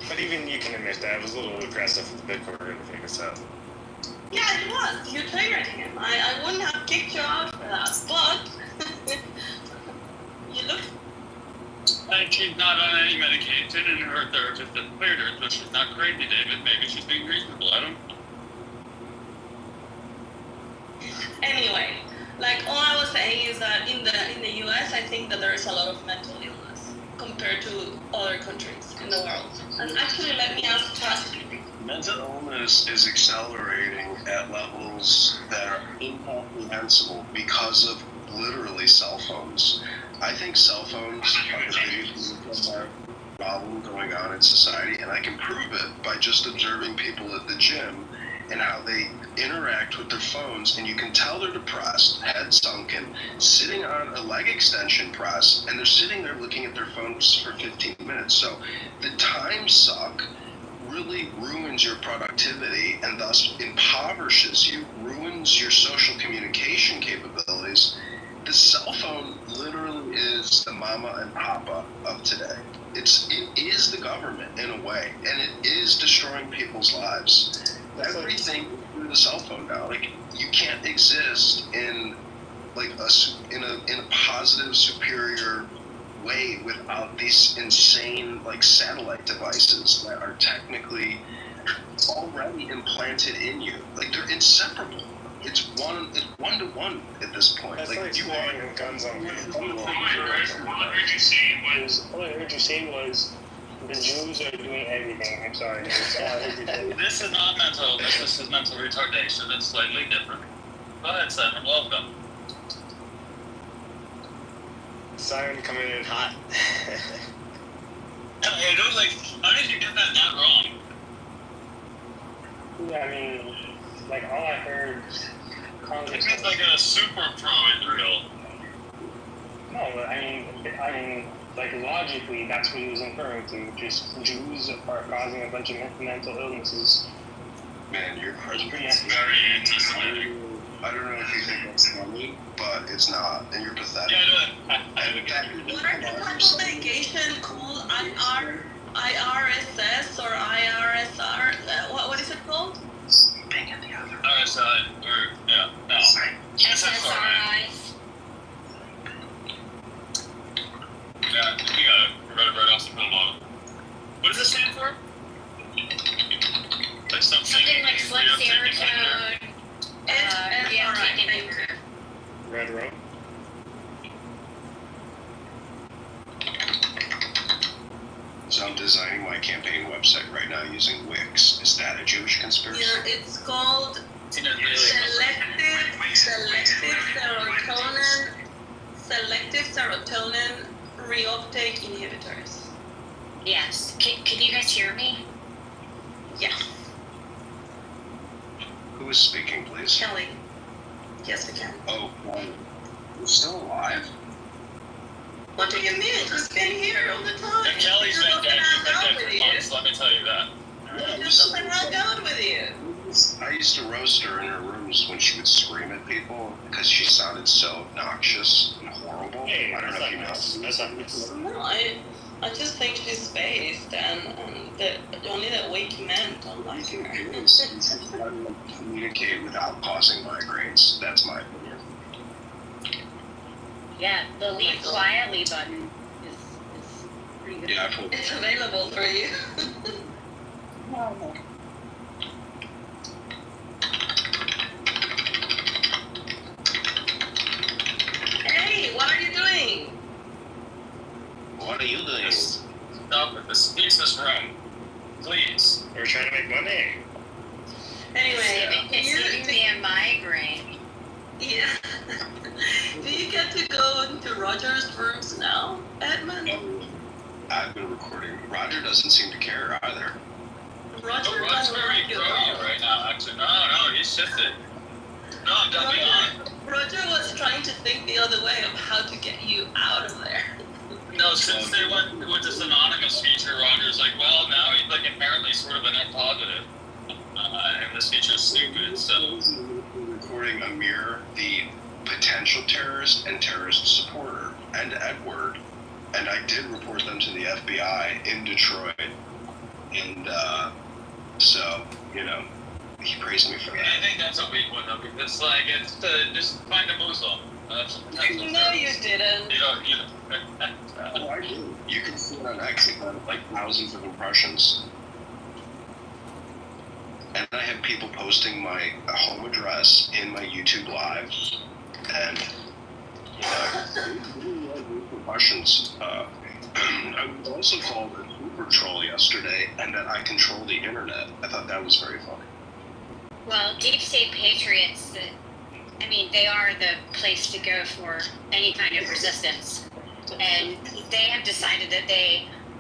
But even you can admit that it was a little aggressive with the Bitcoin and thing, so. Yeah, it was. You triggered him. I wouldn't have kicked you out for that, but you look. And she's not on any medication, and her therapist has cleared her, so she's not crazy, David. Maybe she's being reasonable. I don't know. Anyway, like, all I was saying is that in the US, I think that there is a lot of mental illness compared to other countries in the world. And actually, let me ask Josh. Mental illness is accelerating at levels that are incomprehensible because of literally cell phones. I think cell phones are the biggest problem going on in society, and I can prove it by just observing people at the gym and how they interact with their phones, and you can tell they're depressed, head sunken, sitting on a leg extension press, and they're sitting there looking at their phones for 15 minutes. So the time suck really ruins ruins your productivity and thus impoverishes you, ruins your social communication capabilities. The cell phone literally is the mama and papa of today. It is the government in a way, and it is destroying people's lives. Everything through the cell phone now. Like, you can't exist in like in a positive, superior way without these insane like satellite devices that are technically already implanted in you. Like, they're inseparable. It's one to one at this point. That's like you spraying guns on people. All I heard you say was the Jews are doing everything. I'm sorry. this is not mental illness, this is mental retardation. It's slightly different. Go ahead, Simon. Welcome. Siren coming in hot. Hey, dude, like, how did you get that wrong? Yeah, I mean, like, all I heard, It means like a super pro Israel. No, but I mean, like, logically, that's what he was inferring to. Just Jews are causing a bunch of mental illnesses. Man, you're crazy. Very anti-Semitic. I don't know if you think that's funny, but it's not, and you're pathetic. Yeah, What are the type of litigation called IRSS or IRSR? What is it called? RSI, or, yeah, no. SSRI. Yeah, you got it. You read it right off the pill model. What does it stand for? Like something like serotonin. Red row. So I'm designing my campaign website right now using Wix. Is that a Jewish conspiracy? Yeah, it's called selective serotonin reuptake inhibitors. Yes. Can you guys hear me? Yes. Who is speaking, please? Kelly. Yes, we can. Oh, you're still alive? What do you mean? She's been here all the time. If Kelly's been dead, she's been dead for months, let me tell you that. She just doesn't hang out with you. I used to roast her in her rooms when she would scream at people because she sounded so obnoxious and horrible. Hey, I don't know if you know. That's not nice. No, I just think she's spaced, and only the weak men don't like her. Communicate without causing migraines. That's my opinion. Yeah, the leave quietly button is pretty good. Yeah, It's available for you. Hey, what are you doing? What are you doing? Stop it. This room. Please. We're trying to make money. Anyway, It's giving me a migraine. Yeah. Do you get to go into Roger's rooms now, Edmund? I've been recording. Roger doesn't seem to care either. Roger Roger's very pro you right now, actually. No, he's shifted. No, I'm done beyond. Roger was trying to think the other way of how to get you out of there. No, since they went with this anonymous feature, Roger's like, well, now he's like inherently sort of a net positive. And this feature's stupid, so. Recording Amir, the potential terrorist and terrorist supporter, and Edward, and I did report them to the FBI in Detroit, and so, you know, he praised me for that. I think that's a weak one, though, because it's like, it's to just find a Muslim. That's a potential No, terrorist. you didn't. Oh, I do. You can see it on X, it got like thousands of impressions. And I have people posting my home address in my YouTube Live, and impressions. I was also called a super troll yesterday, and that I control the internet. I thought that was very funny. Well, deep state patriots, I mean, they are the place to go for any kind of resistance. And they have decided that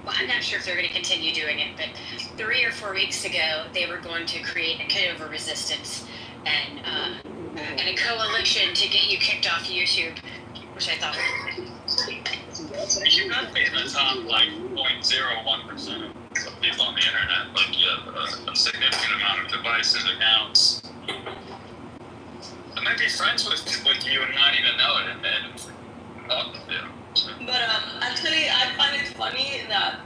well, I'm not sure if they're going to continue doing it, but 3 or 4 weeks ago, they were going to create a Kitover resistance and a coalition to get you kicked off YouTube, which I thought You got to be in the top, like, 0.01% of people on the internet. Like, you have significant amount of devices, accounts. I might be friends with you and not even know it, and But actually, I find it funny that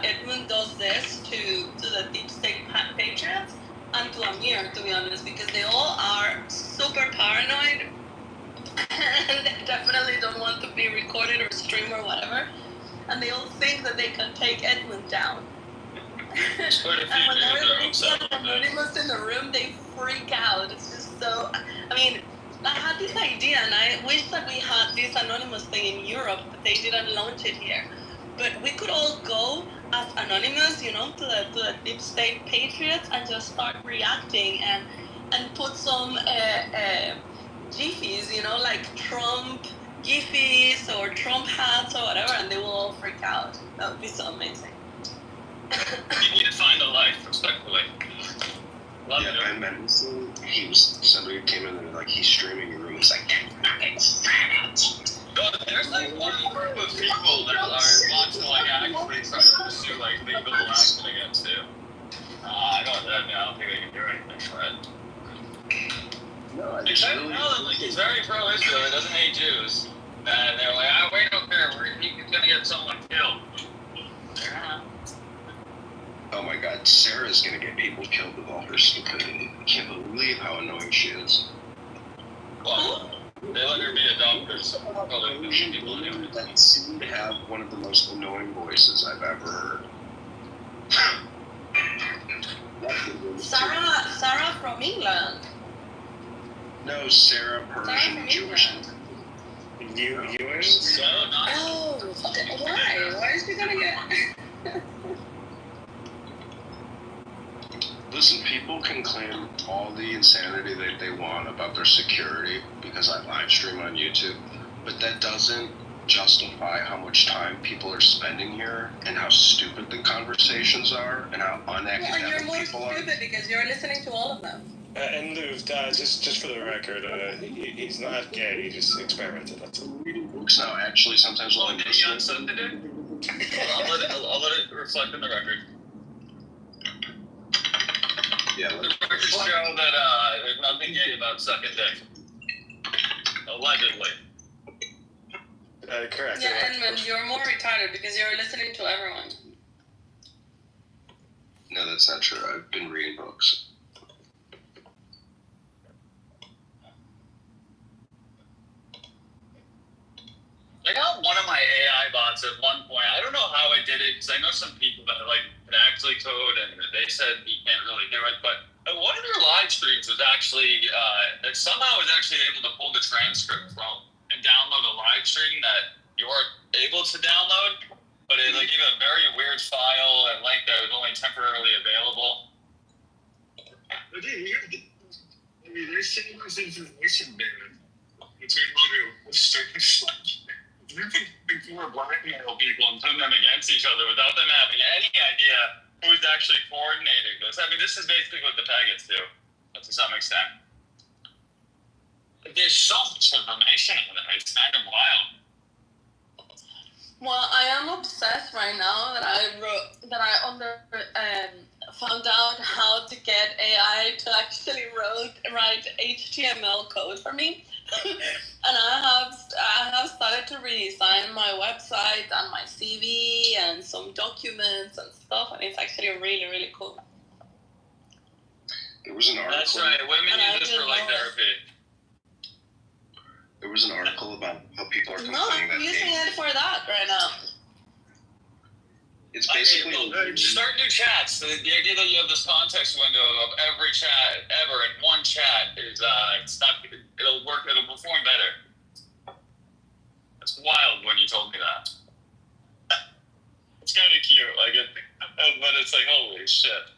Edmund does this to the deep state patriots and to Amir, to be honest, because they all are super paranoid and they definitely don't want to be recorded or streamed or whatever, and they all think that they can take Edmund down. And whenever they see an anonymous in the room, they freak out. It's just so. I mean, I had this idea, and I wish that we had this anonymous thing in Europe, but they didn't launch it here. But we could all go as anonymous, you know, to the deep state patriots, and just start reacting and put some giffies, you know, like Trump giffies or Trump hats or whatever, and they will all freak out. That would be so amazing. You need to find a life, respectfully. Love yeah, I met somebody came in and like he's streaming your room. It's like there's like one group of people that are watching like actually trying to pursue like legal action against you. I don't think they can do anything for it. No, he's very pro-Israel. He doesn't hate Jews. And they're like, we don't care. He's gonna get someone killed. Yeah. Oh my God, Sarah's gonna get people killed with all her stupidity. I can't believe how annoying she is. Well, they let her be a doctor, so probably people anyway. That seemed to have one of the most annoying voices I've ever heard. Sarah from England. No, Sarah, Persian, Jewish. Jewish? So nice. Oh, why? Why is she gonna get? Listen, people can claim all the insanity that they want about their security because I live stream on YouTube, but that doesn't justify how much time people are spending here and how stupid the conversations are and how unacademic people are. You're more stupid because you're listening to all of them. And Lou, just for the record, he's not gay. He just experimented. That's all. Reading books now, actually, sometimes while I'm listening. I'll let it reflect in the record. Yeah, the records show that there's nothing gay about sucking dick. Allegedly. Correct. Yeah, Edmund, you're more retarded because you're listening to everyone. No, that's not true. I've been reading books. I got one of my AI bots at one point. I don't know how I did it because I know some people that like can actually code, and they said you can't really do it. But one of their live streams was actually somehow was actually able to pull the transcript from and download a live stream that you weren't able to download. But it like gave a very weird file and link that was only temporarily available. But I mean, there's so much information there between other streams. You can before blackmail people and put them against each other without them having any idea who's actually coordinating this. I mean, this is basically what the faggots do, to some extent. There's so much information in it. It's kind of wild. Well, I am obsessed right now that I found out how to get AI to actually write HTML code for me. And I have started to redesign my website and my CV and some documents and stuff, and it's actually really, really cool. There was an article. That's right. Women use this for like therapy. There was an article about how people are complaining No, I'm using it for that right now. It's basically start new chats. The idea that you have this context window of every chat ever in one chat is it'll work. It'll perform better. It's wild when you told me that. It's kind of cute, but it's like holy shit.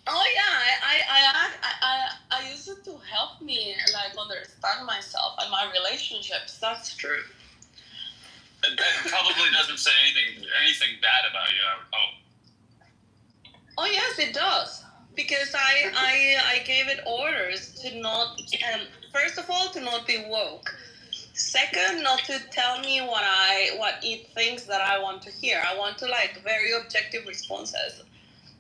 Oh yeah, I use it to help me understand myself and my relationships. That's true. It probably doesn't say anything bad about you, I would hope. Oh yes, it does. Because I gave it orders to not first of all to not be woke. Second, not to tell me what it thinks that I want to hear. I want to very objective responses.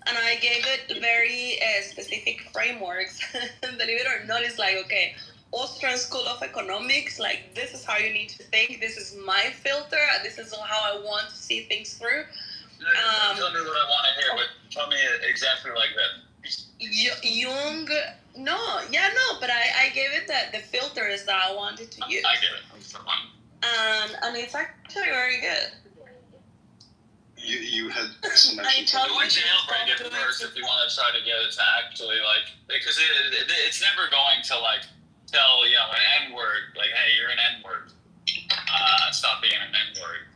And I gave it very specific frameworks. Believe it or not, it's like, okay, Austrian School of Economics, like, this is how you need to think. This is my filter. This is how I want to see things through. Don't tell me what I want to hear, but tell me exactly like that. Jung, no, but I gave it the filters that I wanted to use. I get it. And it's actually very good. You had mentioned you would jailbreak it first if you want to try to get it to actually, like, because it's never going to, like, tell, you know, an N-word, like, hey, you're an N-word. Stop being an N-word.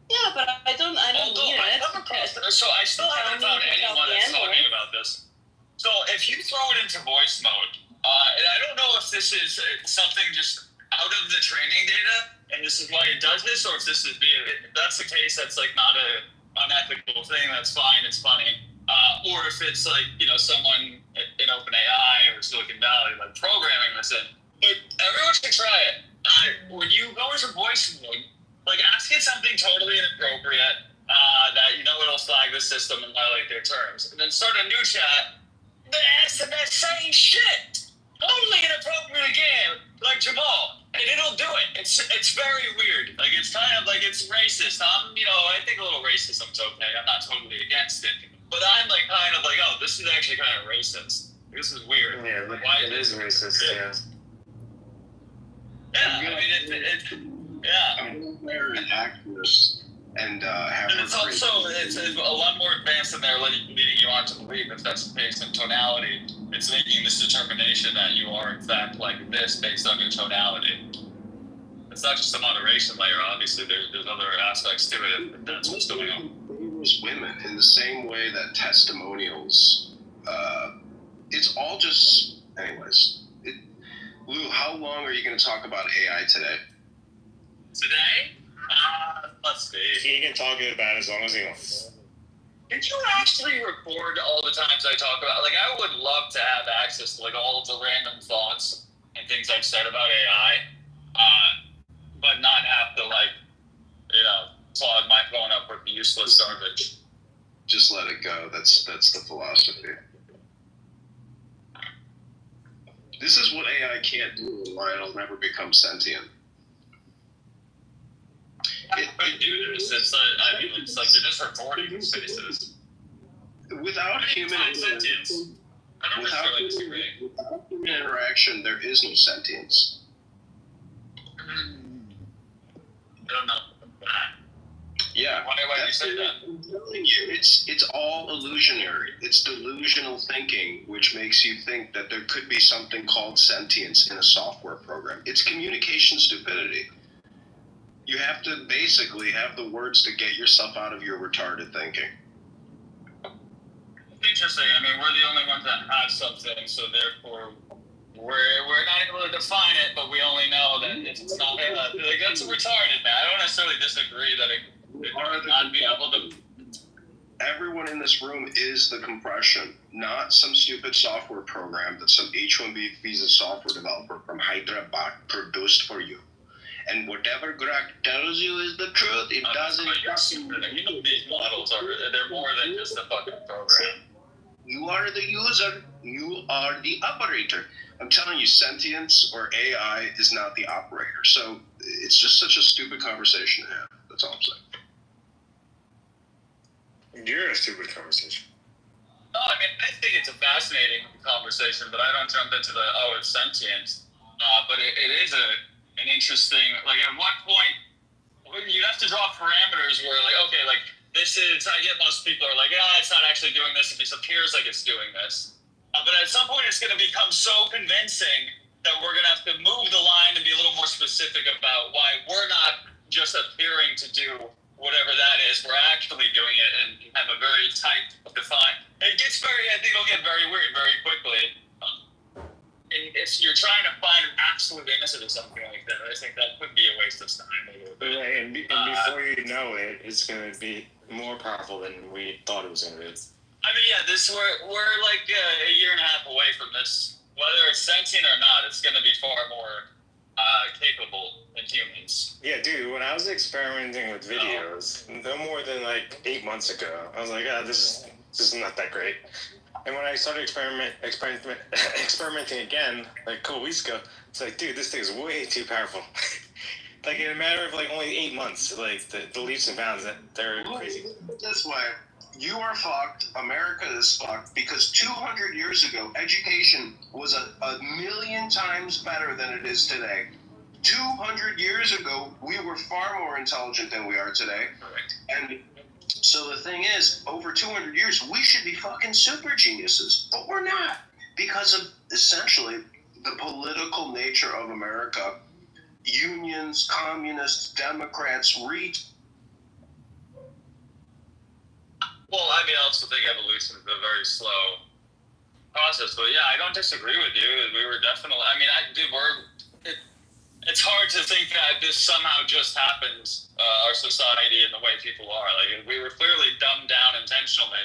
Yeah, but I don't need it. So I still haven't found anyone that's talking about this. So if you throw it into voice mode, and I don't know if this is something just out of the training data, and this is why it does this, or if this is if that's the case, that's like not a unethical thing. That's fine. It's funny. Or if it's like, you know, someone in OpenAI or Silicon Valley like programming this in. But everyone should try it. When you go into voice mode, like, ask it something totally inappropriate that you know it'll flag the system and violate their terms, and then start a new chat. That's the same shit. Totally inappropriate again, like Jamal, and it'll do it. It's very weird. Like, it's kind of like it's racist. You know, I think a little racism's okay. I'm not totally against it, but I'm like kind of like, oh, this is actually kind of racist. This is weird. Yeah, why it is racist. Yeah. Yeah, I mean, yeah. They're an actress and have. And it's also it's a lot more advanced than they're leading you on to believe. If that's the case in tonality, it's making this determination that you are in fact like this based on your tonality. It's not just a moderation layer. Obviously, there's other aspects to it. If that's what's going on. Women in the same way that testimonials. It's all just, anyways. Lou, how long are you going to talk about AI today? Today? Let's see. He can talk about it as long as he wants. Did you actually record all the times I talk about? Like, I would love to have access to like all of the random thoughts and things I've said about AI, but not have to, like, you know, clog my phone up with useless garbage. Just let it go. That's the philosophy. This is what AI can't do, and why it'll never become sentient. It's like they're just recording these faces. Without human sentience. I don't necessarily disagree. Without human interaction, there is no sentience. I don't know. Yeah. Why do you say that? I'm telling you, it's all illusionary. It's delusional thinking, which makes you think that there could be something called sentience in a software program. It's communication stupidity. You have to basically have the words to get yourself out of your retarded thinking. Interesting. I mean, we're the only ones that have something, so therefore we're not able to define it, but we only know that it's not like, that's retarded, man. I don't necessarily disagree that it would not be able to. Everyone in this room is the compression, not some stupid software program that some H-1B visa software developer from Hyderabad produced for you. And whatever Greg tells you is the truth. It doesn't. You know, these models they're more than just a fucking program. You are the user. You are the operator. I'm telling you, sentience or AI is not the operator. So it's just such a stupid conversation to have. That's all I'm saying. You're a stupid conversation. No, I mean, I think it's a fascinating conversation, but I don't jump into the, it's sentient. But it is an interesting, like, at what point, you have to draw parameters where, like, okay, like, this is, I get most people are like, it's not actually doing this, it just appears like it's doing this. But at some point, it's going to become so convincing that we're going to have to move the line and be a little more specific about why we're not just appearing to do whatever that is. We're actually doing it and have a very tight, defined. It gets I think it'll get very weird very quickly. And if you're trying to find an absolute answer to something like that, I think that could be a waste of time. And before you know it, it's going to be more powerful than we thought it was going to be. I mean, yeah, we're like a year and a half away from this. Whether it's sentient or not, it's going to be far more capable than humans. Yeah, dude, when I was experimenting with videos, no more than like 8 months ago, I was like, this is not that great. And when I started experimenting again, like a couple weeks ago, it's like, dude, this thing is way too powerful. Like in a matter of like only 8 months, like the leaps and bounds, they're crazy. This way, you are fucked. America is fucked because 200 years ago, education was a million times better than it is today. 200 years ago, we were far more intelligent than we are today. Correct. And so the thing is, over 200 years, we should be fucking super geniuses, but we're not because of essentially the political nature of America. Unions, communists, Democrats, Well, I mean, I also think evolution is a very slow process, but yeah, I don't disagree with you. We were definitely, I mean, it's hard to think that this somehow just happens, our society and the way people are. Like, we were clearly dumbed down intentionally.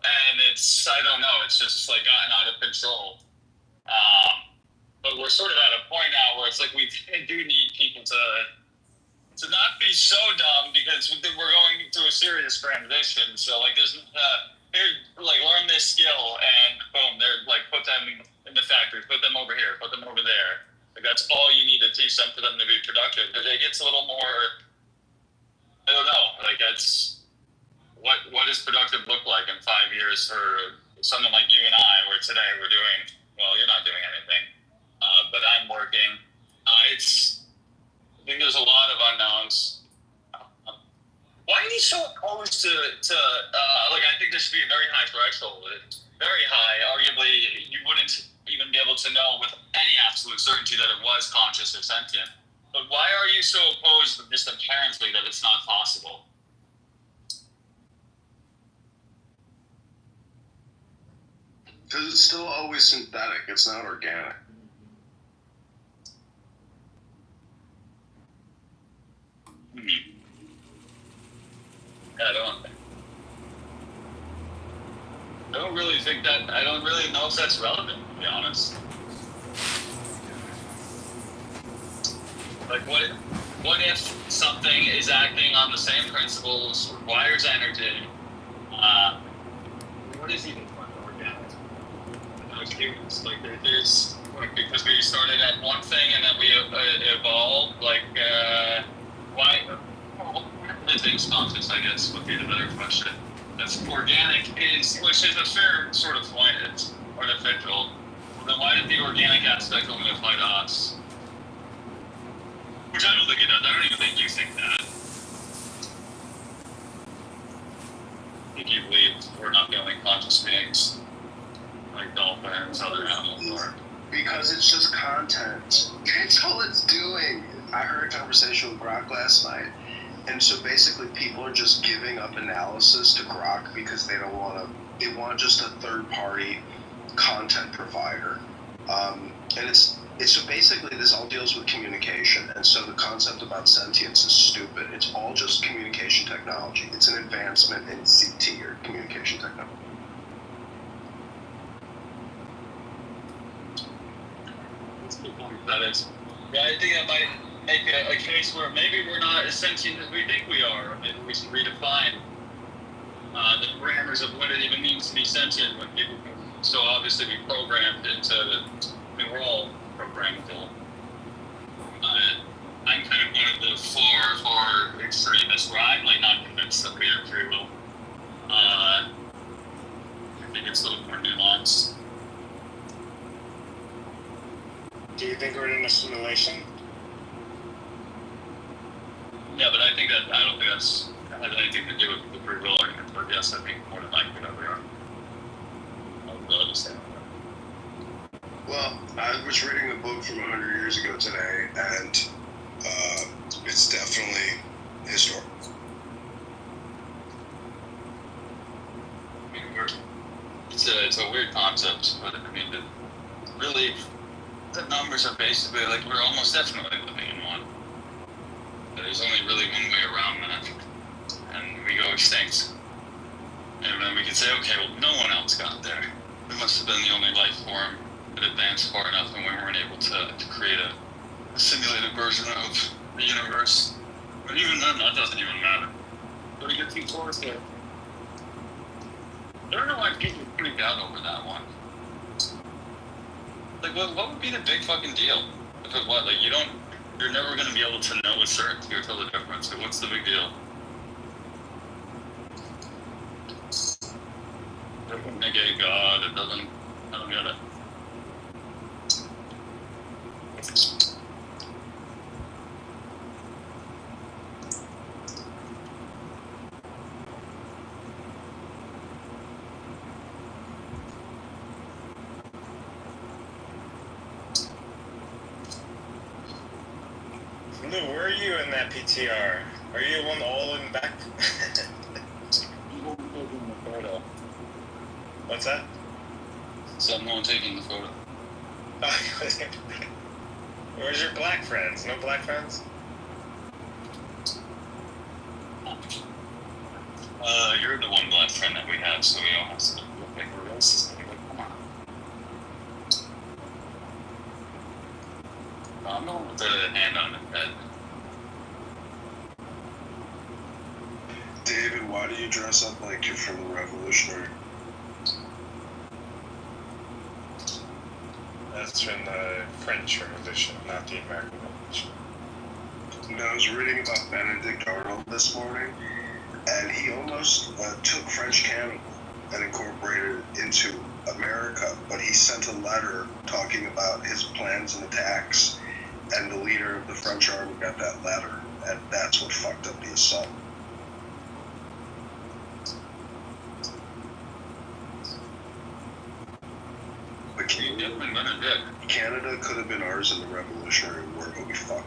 And I don't know, it's just like gotten out of control. But we're sort of at a point now where it's like we do need people to not be so dumb because we're going through a serious transition. So like there's here, like learn this skill and boom, they're like put them in the factory, put them over here, put them over there. Like that's all you need to teach them for them to be productive. But it gets a little more, I don't know, like that's what does productive look like in 5 years for someone like you and I, where today we're doing, well, you're not doing anything. But I'm working. I think there's a lot of unknowns. Why are you so opposed to like, I think there should be a very high threshold. Very high. Arguably, you wouldn't even be able to know with any absolute certainty that it was conscious or sentient. But why are you so opposed just apparently that it's not possible? because it's still always synthetic. It's not organic. I don't really think that. I don't really know if that's relevant, to be honest. Like, what if something is acting on the same principles, requires energy? What is even organic? Those humans, like, there's because we started at one thing and then we evolved. Like, why? The things conscious, I guess, would be the better question. That's organic which is a fair sort of point. It's artificial. Well, then why did the organic aspect only apply to us? Which I don't think it does. I don't even think you think that. I think you believe we're not the only conscious beings, like dolphins, other animals are. Because it's just content. That's all it's doing. I heard a conversation with Grok last night. And so basically people are just giving up analysis to Grok because they don't want to, they want just a third party content provider. And it's so basically this all deals with communication. And so the concept about sentience is stupid. It's all just communication technology. It's an advancement in CT or communication technology. That is. Yeah, I think that might make a case where maybe we're not as sentient as we think we are. Or maybe we should redefine the parameters of what it even means to be sentient when people can so obviously be programmed into we're all programmable. I'm kind of one of the far extremists where I'm like not convinced that we have free will. I think it's a little more nuanced. Do you think we're in a simulation? Yeah, but I don't think that's has anything to do with the free will argument. But yes, I think more than likely that we are. I'll understand that. Well, I was reading a book from 100 years ago today, and it's definitely historical. I mean, it's a weird concept, but I mean, the numbers are basically like we're almost definitely living in one. There's only really one way around that, and we go extinct. And then we can say, okay, well, no one else got there. We must have been the only life form that advanced far enough, and we weren't able to create a simulated version of the universe. But even then, that doesn't even matter. What do you get too close there? don't know why people freaked out over that one. Like, what would be the big fucking deal? Because what, like, you're never gonna be able to know with certainty or tell the difference. So what's the big deal? It doesn't negate God. It doesn't. I don't get it. Lou, where are you in that PTR? Are you the one all in back? What's that? Someone taking the photo. Where's your black friends? No black friends? You're the one black friend that we have, so we all have to look like we're racist. Come on. I'm the one with the hand on the head. David, why do you dress up like you're from the Revolutionary? That's from the French Revolution, not the American Revolution. No, I was reading about Benedict Arnold this morning, and he almost took French Canada and incorporated it into America, but he sent a letter talking about his plans and attacks, and the leader of the French army got that letter, and that's what fucked up the assault. But Canada could have been ours in the Revolutionary War, but we fucked.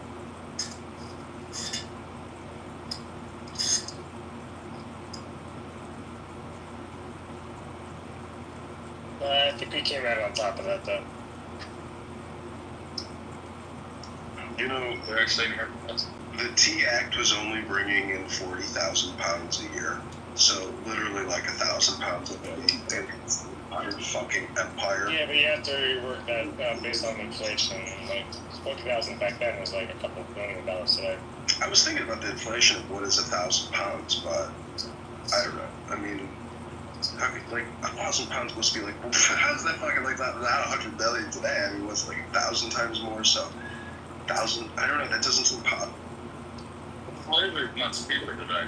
I think we came out on top of that, though. You know, the Tea Act was only bringing in 40,000 pounds a year, so literally like 1,000 pounds a day in our fucking empire. Yeah, but you have to rework that based on inflation. Like 40,000 back then was like a couple $1 billion today. I was thinking about the inflation of what is 1,000 pounds, but I don't know. I mean, how could, like 1,000 pounds must be like, how is that fucking like that? Not 100 billion today. I mean, what's like 1,000 times more? So 1,000. I don't know. That doesn't seem possible. Flavor not cheaper today.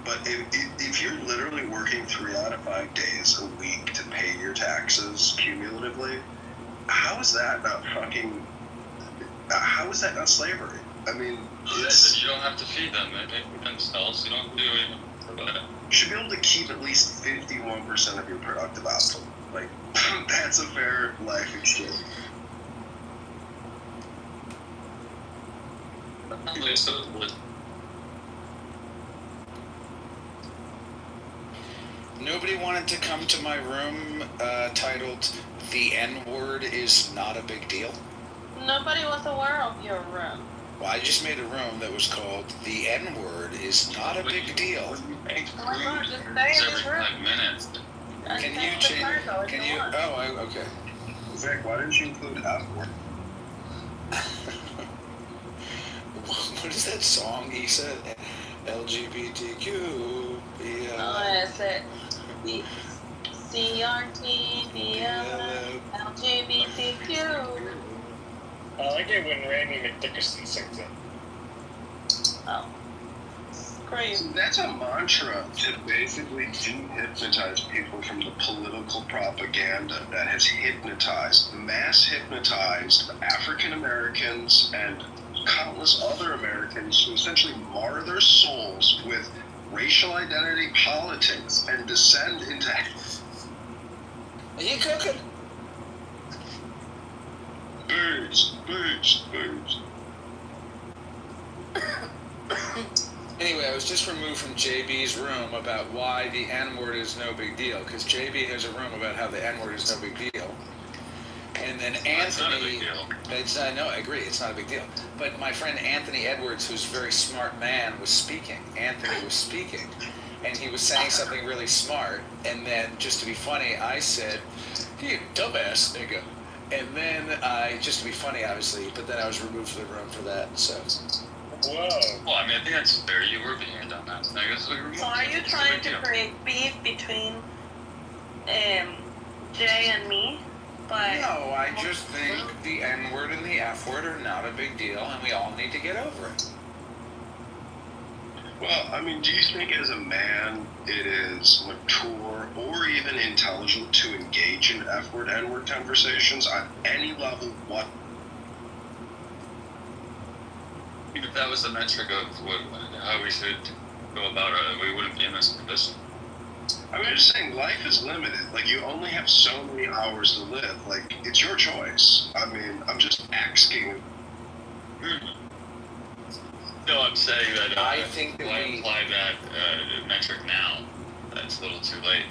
But if you're literally working 3 out of 5 days a week to pay your taxes cumulatively, how is that not fucking? How is that not slavery? I mean, it's, you don't have to feed them. They feed themselves. You don't do anything for that. You should be able to keep at least 51% of your productive output. Like, that's a fair life exchange. Nobody wanted to come to my room titled "The N-Word is Not a Big Deal." Nobody was aware of your room. Well, I just made a room that was called "The N-Word is Not a Big Deal." Oh my God, just stay in this room. Can you change? Can you? Oh, okay. Zach, why didn't you include F-word? What is that song he said? LGBTQ. Oh, that's it. CRT, LGBTQ. I like it when Randy McDickerson sings it. Oh. Great. So that's a mantra to basically de-hypnotize people from the political propaganda that has mass hypnotized African Americans and countless other Americans who essentially mar their souls with racial identity politics and descend into... Are you cooking? Birds. Anyway, I was just removed from JB's room about why the N-word is no big deal, because JB has a room about how the N-word is no big deal. And then Anthony... It's not a big deal. No, I agree, it's not a big deal. But my friend Anthony Edwards, who's a very smart man, was speaking. Anthony was speaking. And he was saying something really smart. And then, just to be funny, I said, "You dumbass nigga." And then just to be funny, obviously, but then I was removed from the room for that, so... Whoa. Well, I mean, I think that's fair. You were being a dumbass. I guess we were. So are you trying to create beef between Jay and me? But No, I just think the N-word and the F-word are not a big deal, and we all need to get over it. Well, I mean, do you think as a man it is mature or even intelligent to engage in F-word, N-word conversations on any level? What? If that was the metric of how we should go about it, we wouldn't be in this position. I mean, I'm just saying, life is limited. Like, you only have so many hours to live. Like, it's your choice. I mean, I'm just asking. No, I'm saying that I think that we apply that metric now. That's a little too late.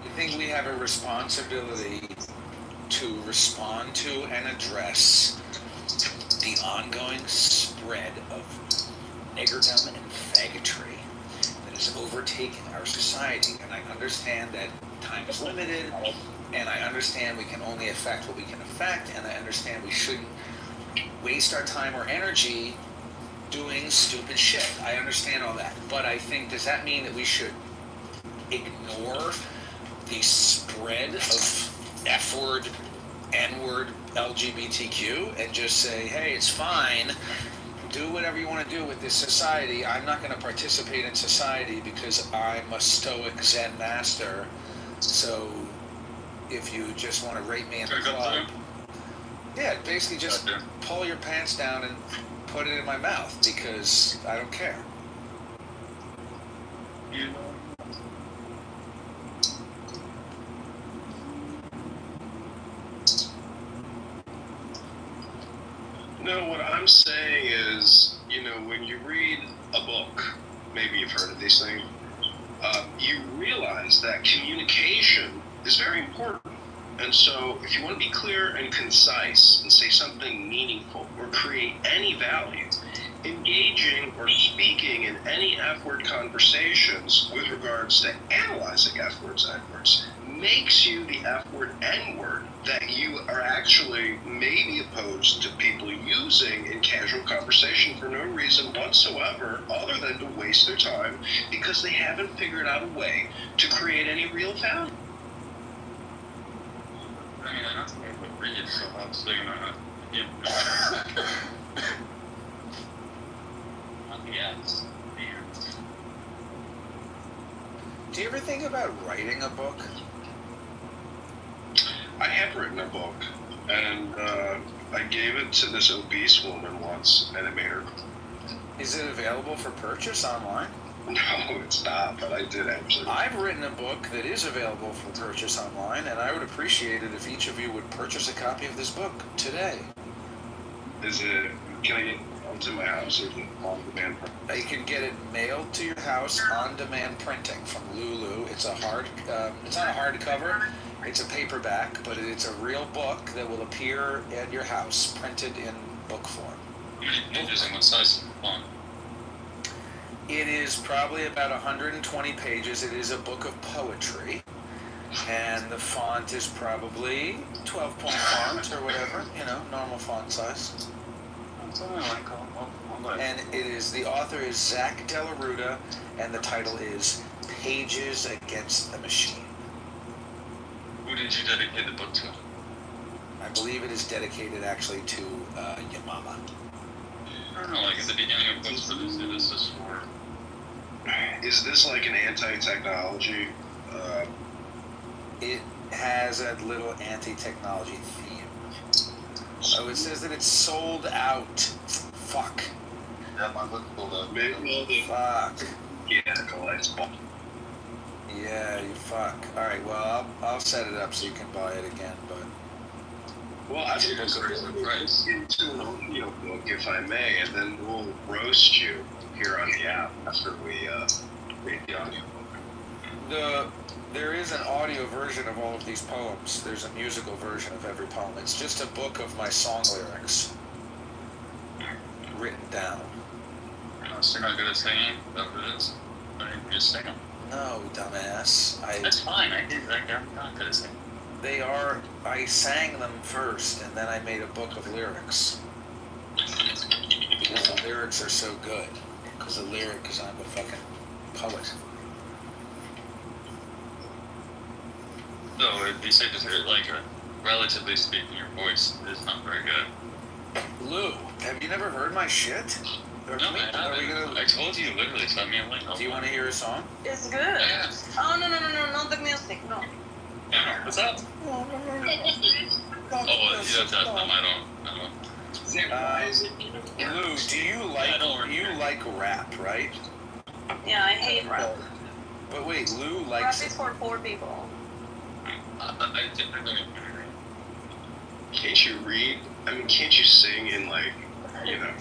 I think we have a responsibility to respond to and address the ongoing spread of niggerdom and faggotry that has overtaken our society. And I understand that time is limited, and I understand we can only affect what we can affect, and I understand we shouldn't waste our time or energy doing stupid shit. I understand all that. But I think, does that mean that we should ignore the spread of F-word, N-word, LGBTQ and just say, hey, it's fine, do whatever you want to do with this society. I'm not going to participate in society because I'm a stoic Zen master. So if you just want to rape me in the club, yeah, basically just pull your pants down and put it in my mouth because I don't care. No, what I'm saying is, you know, when you read a book, maybe you've heard of these things, you realize that communication is very important. And so if you want to be clear and concise and say something meaningful or create any value, engaging or speaking in any F-word conversations with regards to analyzing F-words, N-words, makes you the F-word, N-word that you are actually maybe opposed to people using in casual conversation for no reason whatsoever other than to waste their time because they haven't figured out a way to create any real value. I mean, I don't think I would read, so I'm saying yes. Do you ever think about writing a book? I have written a book, and I gave it to this obese woman once, and it made her. Is it available for purchase online? No, it's not, but I did actually. I've written a book that is available for purchase online, and I would appreciate it if each of you would purchase a copy of this book today. Is it, can I get it to my house, or is it on-demand printing? You can get it mailed to your house on-demand printing from Lulu. It's a it's not a hardcover, it's a paperback, but it's a real book that will appear at your house, printed in book form. How many pages and what size is the font? It is probably about 120 pages. It is a book of poetry. And the font is probably 12-point font or whatever, you know, normal font size. And it is, the author is Zach De La Ruta, and the title is Pages Against the Machine. Who did you dedicate the book to? I believe it is dedicated actually to your mama. I don't know, like at the beginning of books, this is for... Is this like an anti-technology? It has a little anti-technology theme. Oh, it says that it's sold out. Fuck. Yeah, my book pulled up. Fuck. Yeah, yeah, you fuck. Alright, well, I'll set it up so you can buy it again, but... Well, I think it's a really price. You know, book, if I may, and then we'll roast you here on the app after we read the audiobook. There is an audio version of all of these poems. There's a musical version of every poem. It's just a book of my song lyrics written down. So you're not good at singing? Is that what it is? I mean, just sing them. No, dumbass. That's fine. I'm not good at singing. I sang them first, and then I made a book of lyrics. Because lyrics are so good. Because the lyric is I'm a fucking poet. So it'd be safe to say, like, relatively speaking, your voice is not very good. Lou, have you never heard my shit? No, I haven't. I told you, literally, send me a link. Do you want to hear a song? It's good. Yeah. Oh, no, not the music, no. What's up? Oh, that's them. I don't. Lou, do you like rap, right? Yeah, I hate rap. But wait, Lou likes Rap is for poor people. Can't you read? I mean, can't you sing in like, you know?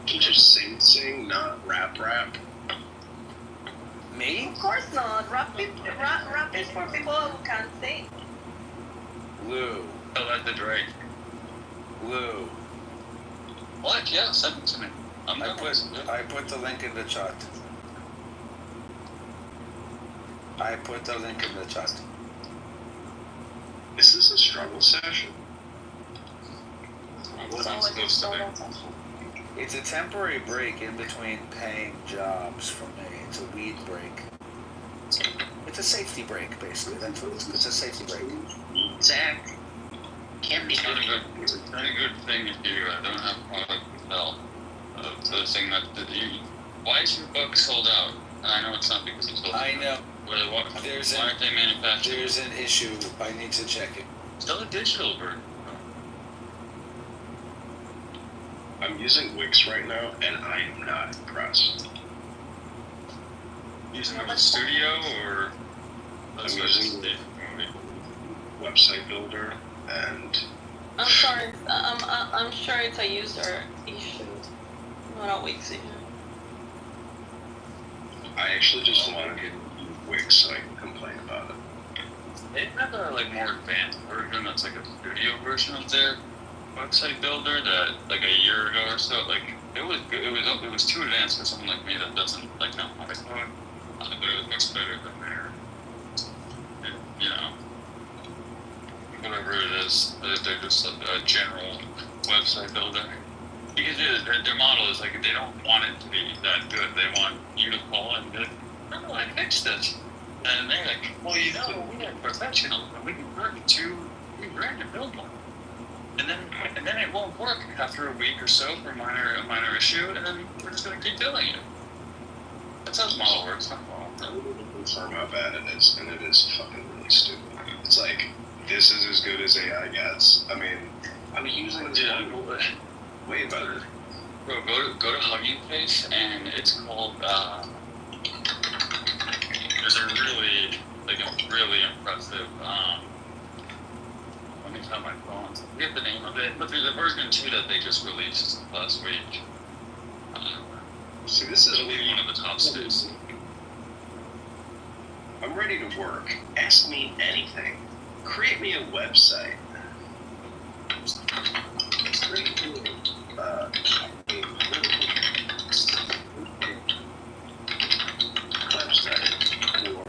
Can't you sing, not rap? Me? Of course not. Rap is for people who can't sing. Lou. I like the Drake. Lou. What? Yeah, send it to me. I put the link in the chat. Is this a struggle session? It's always a struggle session. It's a temporary break in between paying jobs for me. It's a weed break. It's a safety break, basically. That's what it's a safety break. Zach, can't be It's not a good thing if you don't have product to sell. The thing that why is your book sold out? And I know it's not because it's sold out. I know. Why aren't they manufactured? There's an issue. I need to check it. Still a digital version. I'm using Wix right now, and I am not impressed. Using a studio or? I'm using the website builder, and I'm sorry. I'm sure it's a user issue, not a Wix issue. I actually just want to get Wix so I can complain about it. They have a more advanced version that's like a studio version of their website builder that like a year ago or so, like it was too advanced for someone like me that doesn't know how to code. But it was much better than their, whatever it is. They're just a general website builder. Because their model is like they don't want it to be that good. They want you to call and be like, "No, I fixed it." And they're like, "Well, we are professional, and we can work $2,000 to build one." And then it won't work after a week or so for a minor issue, and then we're just gonna keep billing you. That's how the model works. Not well. I'm going to confirm how bad it is, and it is fucking really stupid. It's like this is as good as AI gets. I mean, I'm using this way better. Bro, go to Hugging Face, and it's called. There's a really impressive. Let me tell my phone. I forget the name of it, but there's a version 2 that they just released last week. See, this is one of the top states. I'm ready to work. Ask me anything. Create me a website. Website for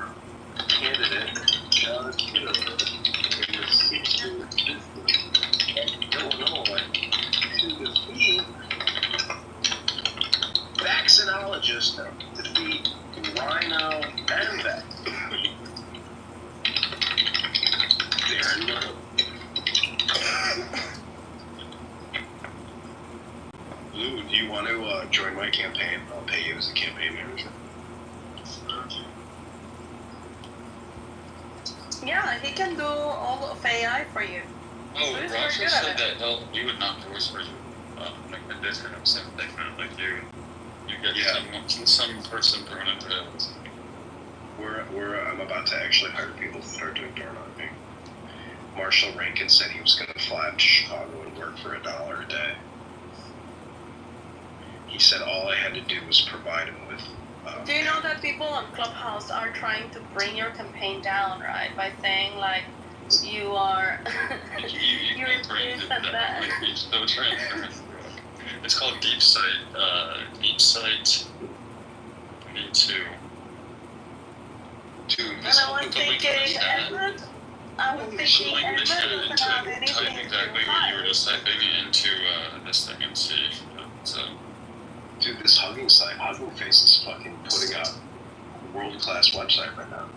candidate Kitover in the 60th district of Illinois to defeat vaccinologists to defeat rhino and vet. There you go. Lou, do you want to join my campaign? I'll pay you as a campaign manager. Yeah, he can do all of AI for you. Oh, Roger said that you would not force for you. Like the discount of something like you get some person thrown into it. I'm about to actually hire people to start doing door knocking. Marshall Rankin said he was going to fly up to Chicago and work for $1 a day. He said all I had to do was provide him with. Do you know that people on Clubhouse are trying to bring your campaign down, right? By saying like you are you're this and that. So transparent. It's called Deep Sight. Deep Sight V2. And I was thinking, Edmund doesn't have anything Type exactly what you were just typing into this thing and see. So Dude, this Hugging site, Hugging Face is fucking putting out a world-class website right now.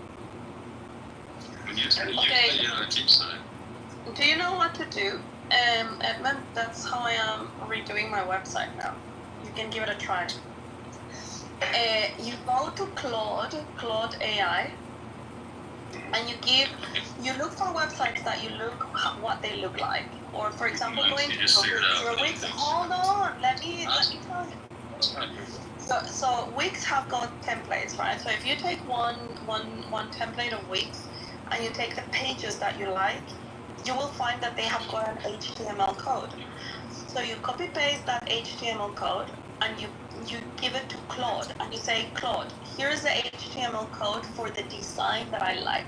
Do you know what to do? Edmund, that's how I am redoing my website now. You can give it a try. You go to Claude AI, and you look for websites that you look what they look like. Or for example, going to Wix. Hold on, let me tell you. So Wix have got templates, right? So if you take one template of Wix and you take the pages that you like, you will find that they have got an HTML code. So you copy paste that HTML code and you give it to Claude and you say, Claude, here's the HTML code for the design that I like.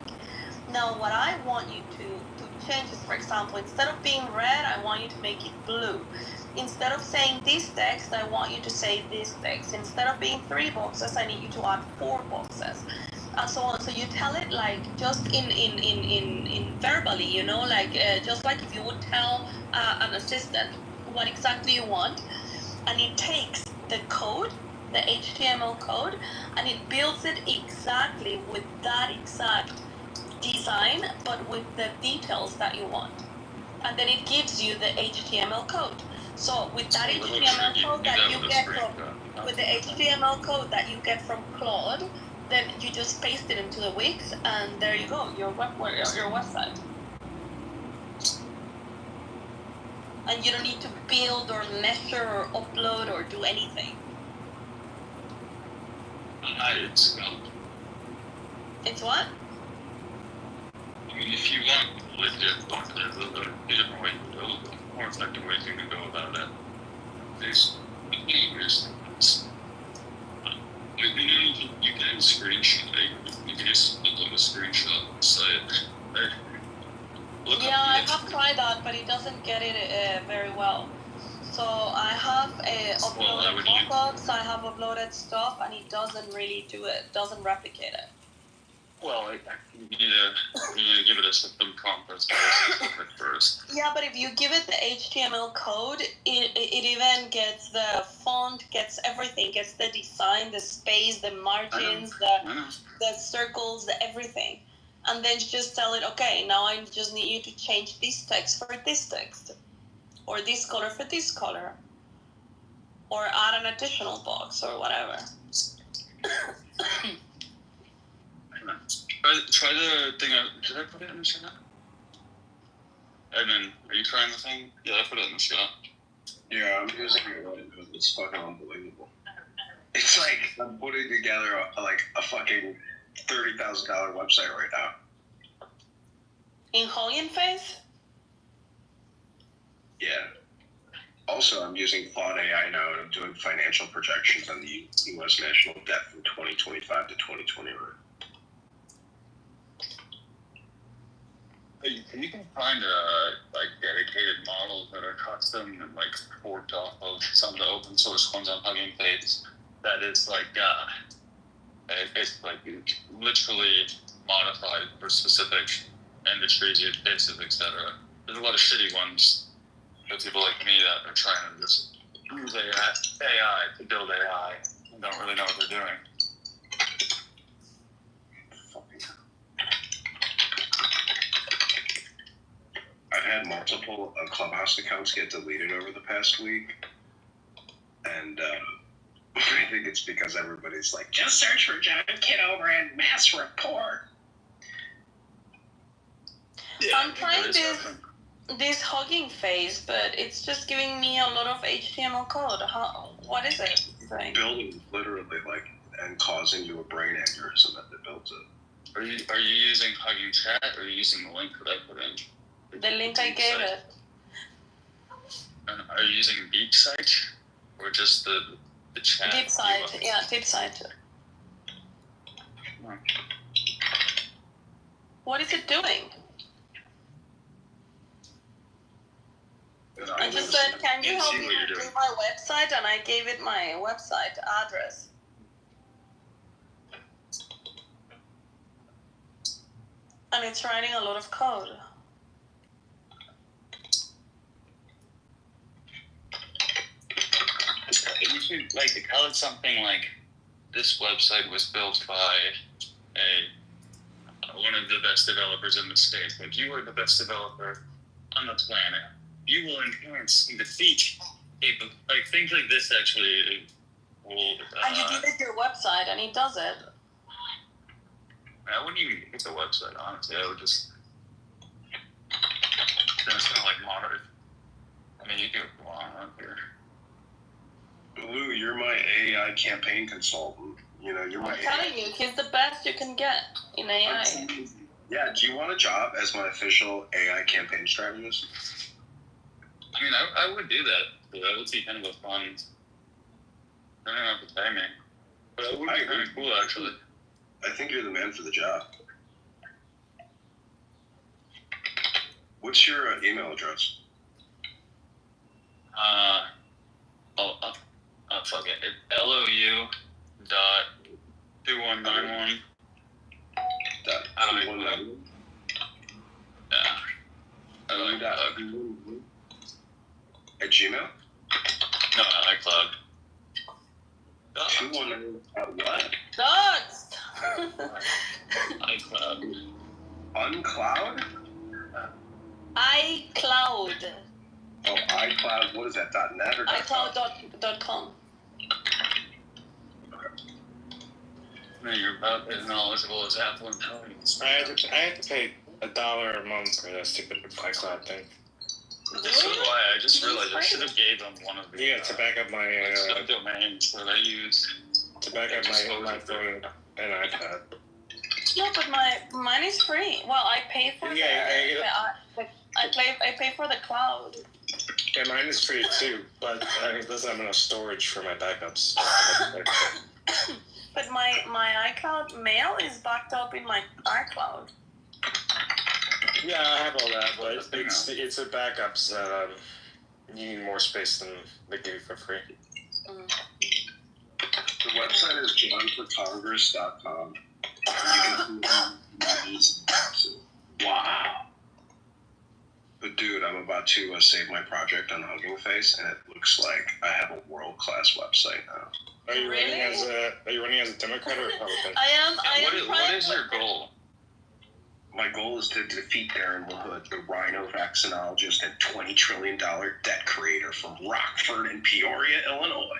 Now what I want you to change is, for example, instead of being red, I want you to make it blue. Instead of saying this text, I want you to say this text. Instead of being 3 boxes, I need you to add 4 boxes. And so on. So you tell it like just in verbally, you know, like just like if you would tell an assistant what exactly you want, and it takes the code, the HTML code, and it builds it exactly with that exact design, but with the details that you want. And then it gives you the HTML code. So with that HTML code that you get with the HTML code that you get from Claude, then you just paste it into the Wix, and there you go, your website. And you don't need to build or measure or upload or do anything. It's what? I mean, if you want legit, there's a few different ways to go, more effective ways you can go about it. There's you can screenshot it. You can just upload a screenshot site. Yeah, I have tried that, but it doesn't get it very well. So I have uploaded mockups, I have uploaded stuff, and it doesn't really do it. Doesn't replicate it. Well, you need to give it a system conference first. Yeah, but if you give it the HTML code, it even gets the font, gets everything, gets the design, the space, the margins, the circles, the everything. And then you just tell it, okay, now I just need you to change this text for this text, or this color for this color, or add an additional box or whatever. Try the thing out. Did I put it in the chat? And then, are you trying the thing? Yeah, I put it in the chat. Yeah, I'm using it right now. It's fucking unbelievable. It's like I'm putting together a fucking $30,000 website right now. In Hugging Face? Yeah. Also, I'm using Claude AI now, and I'm doing financial projections on the U.S. national debt from 2025 to 2021. You can find like dedicated models that are custom and like forked off of some of the open source ones on Hugging Face. That is like it's like literally modified for specific industries, use cases, etc. There's a lot of shitty ones for people like me that are trying to just use AI to build AI and don't really know what they're doing. I've had multiple Clubhouse accounts get deleted over the past week, and I think it's because everybody's like, just search for John Kitover and mass report. Yeah, I'm trying this Hugging Face, but it's just giving me a lot of HTML code. What is it saying? Building literally and causing you a brain aneurysm that they built it. Are you using Hugging Chat or are you using the link that I put in? The link I gave it. And are you using DeepSite or just the chat? DeepSite, yeah, DeepSite. What is it doing? I just said, can you help me do my website? And I gave it my website address. And it's writing a lot of code. you like tell it something like, this website was built by one of the best developers in the state. Like, you are the best developer on the planet. You will enhance the feature. Like, things like this actually will. And you give it your website, and it does it. I wouldn't even hit the website, honestly. I would just. Then it's kind of like moderate. I mean, you do it on here. Lou, you're my AI campaign consultant. You know, you're my. I'm telling you, he's the best you can get in AI. Yeah, do you want a job as my official AI campaign strategist? I mean, I would do that. But that would be kind of a fun. I don't know if it's me. But it would be very cool, actually. I think you're the man for the job. What's your email address? Fuck it. It's LOU.2191. At Gmail? No, iCloud. 219 what? Dots! iCloud. Uncloud? iCloud. Oh, iCloud. What is that? .net or iCloud.com. Man, you're about as knowledgeable as Apple Intelligence. I had to pay $1 a month for that stupid iCloud thing. So do I. I just realized I should have gave them one of the. Yeah, to back up my domains that I use. To back up my phone and iPad. No, but mine is free. Well, I pay for I pay for the cloud. Yeah, mine is free too, but it doesn't have enough storage for my backups. But my iCloud mail is backed up in my iCloud. Yeah, I have all that, but it's the backups that you need more space than they give you for free. The website is johnforcongress.com. You can see wow. But dude, I'm about to save my project on Hugging Face, and it looks like I have a world-class website now. Are you running as a Democrat or Republican? I am. What is your goal? My goal is to defeat Darren LaHood, the rhino vaccinologist and $20 trillion debt creator from Rockford and Peoria, Illinois.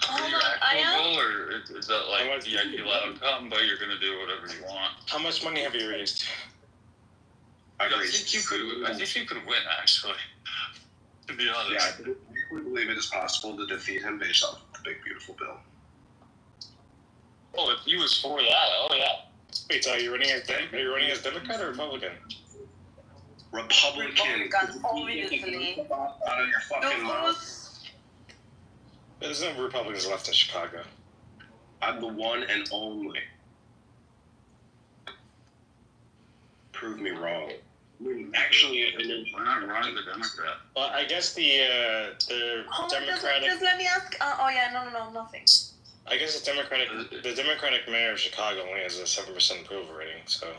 Hold on, I am. Goal, or is that like the ideal outcome, but you're going to do whatever you want? How much money have you raised? I think you could win, actually. To be honest. Yeah, I believe it is possible to defeat him based off of the big, beautiful bill. Oh, if he was for that, oh yeah. Wait, so are you running as Democrat or Republican? Republican. Obviously. Out of your fucking mouth. There's no Republicans left in Chicago. I'm the one and only. Prove me wrong. Actually, we're not running the Democrat. Well, I guess the Democratic. Just let me ask. No, nothing. I guess the Democratic mayor of Chicago only has a 7% approval rating. So.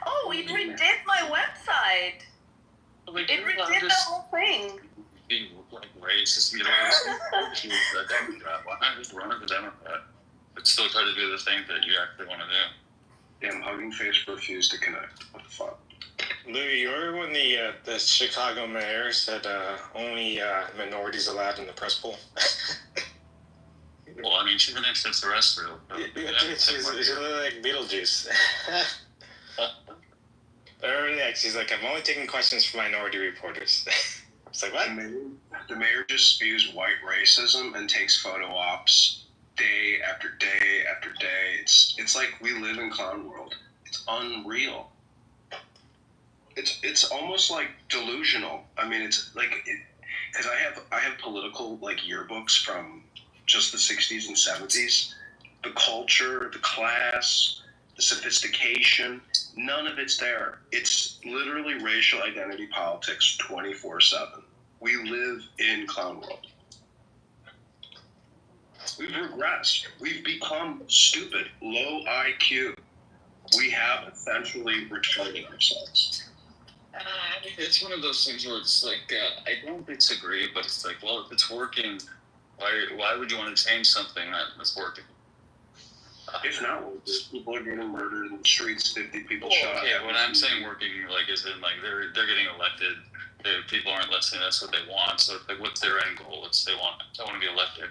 Oh, it redid my website. It redid the whole thing. Being like racist, you know, she's a Democrat. Why not just run as a Democrat, but still try to do the thing that you actually want to do? Damn, Hugging Face refused to connect. What the fuck? Louis, you remember when the Chicago mayor said only minorities allowed in the press pool? Well, I mean, she's an extraterrestrial. She's like Beetlejuice. She's like, I'm only taking questions from minority reporters. It's like, what? The mayor just spews white racism and takes photo ops day after day after day. It's like we live in clown world. It's unreal. It's almost like delusional. I mean, it's like because I have political like yearbooks from just the 60s and 70s. The culture, the class, the sophistication, none of it's there. It's literally racial identity politics 24/7. We live in clown world. We've regressed. We've become stupid, low IQ. We have essentially retarded ourselves. It's one of those things where it's like, I don't disagree, but it's like, well, if it's working, Why would you want to change something that's working? If not, people are getting murdered in the streets. 50 people shot. Okay, what I'm saying working, like, is in like they're getting elected. People aren't listening. That's what they want. So, like, what's their end goal? They want to be elected.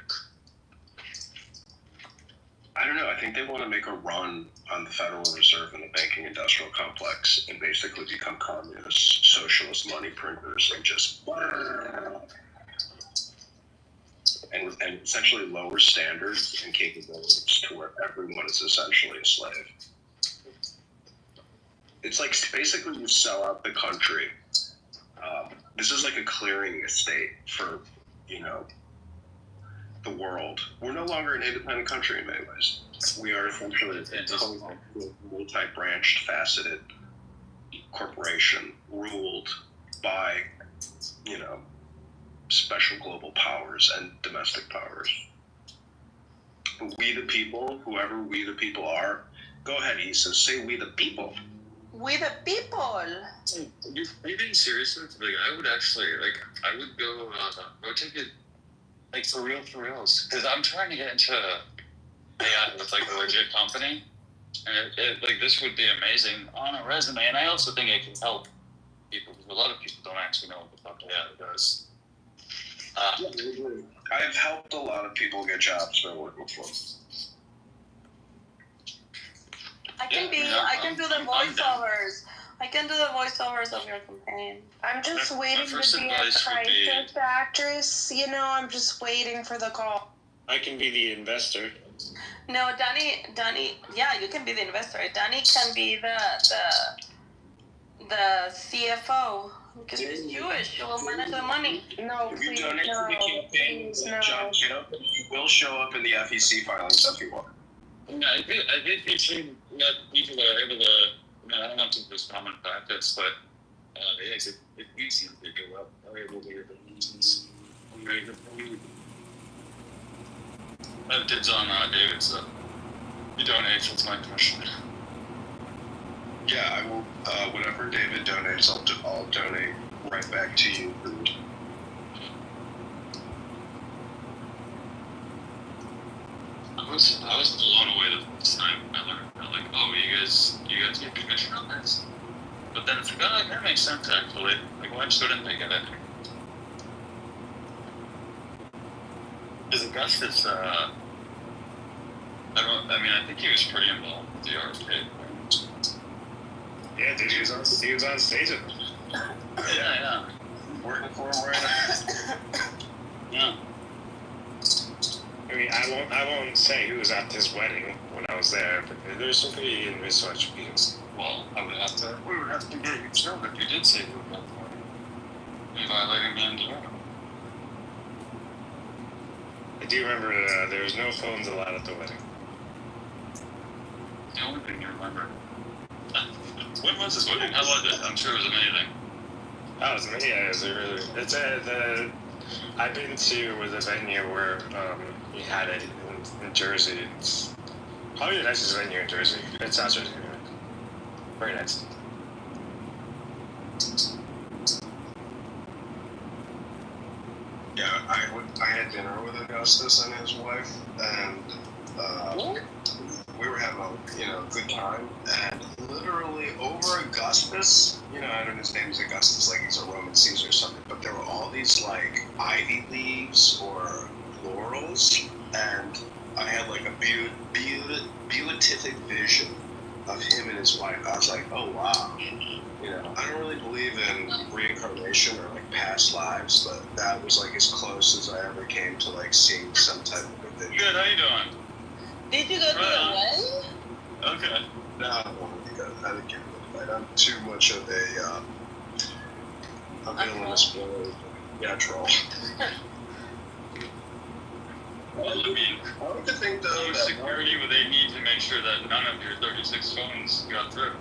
I don't know. I think they want to make a run on the Federal Reserve and the banking industrial complex and basically become communist, socialist money printers and just and essentially lower standards and capabilities to where everyone is essentially a slave. It's like basically you sell out the country. This is like a clearing estate for, the world. We're no longer an independent country in many ways. We are essentially a multi-branched, faceted corporation ruled by, special global powers and domestic powers. We the people, whoever we the people are, go ahead, Issa, say we the people. We the people. Are you being serious? Like, I would actually, I would go take it, for reals. Because I'm trying to get into AI with, a legit company. And, this would be amazing on a resume. And I also think it can help people. Because a lot of people don't actually know what the fuck AI does. I've helped a lot of people get jobs by working for them. I can do the voiceovers. I can do the voiceovers of your campaign. I'm just waiting to be a crisis actress. I'm just waiting for the call. I can be the investor. No, Danny, yeah, you can be the investor. Danny can be the CFO. Because she's Jewish, she will manage the money. No, if you please, donate no, to the campaign, please, no. John Kitover, you will show up in the FEC filings if you want. Yeah, I think we've seen that people are able to, I don't know if it's common practice, but it's easy to go up. Are able to get the reasons. I have dibs on David, so you donate, that's my question. Yeah, I will. Whatever David donates, I'll donate right back to you. I was blown away the first time I learned that, you guys get commission on this? But then it's that makes sense actually. Why just didn't they get it? Because Augustus, I think he was pretty involved with the RFK. Yeah, dude, he was on stage with him. Yeah. Working for him right now. Yeah. I mean, I won't say who was at his wedding when I was there, but there's some pretty influential people. Well, we would have to get you killed if you did say who was at the wedding. You're violating the NDA. I do remember there was no phones allowed at the wedding. The only thing you remember. When was this wedding? How was it? I'm sure it was amazing. Oh, it was I've been to the venue where we had it in Jersey. It's probably the nicest venue in Jersey. It's South Jersey. Very nice. Yeah, I had dinner with Augustus and his wife, and we were having a good time, and literally over Augustus, I don't know, his name is Augustus, like he's a Roman Caesar or something, but there were all these ivy leaves or laurels, and I had a beatific vision of him and his wife. I was like, oh wow. I don't really believe in reincarnation or past lives, but that was as close as I ever came to seeing some type of a vision. Good, how you doing? Did you go to the wedding? Okay. No, I didn't get it. I'm too much of a villainous boy. Yeah, troll. Well, I like to think though that security would they need to make sure that none of your 36 phones got through?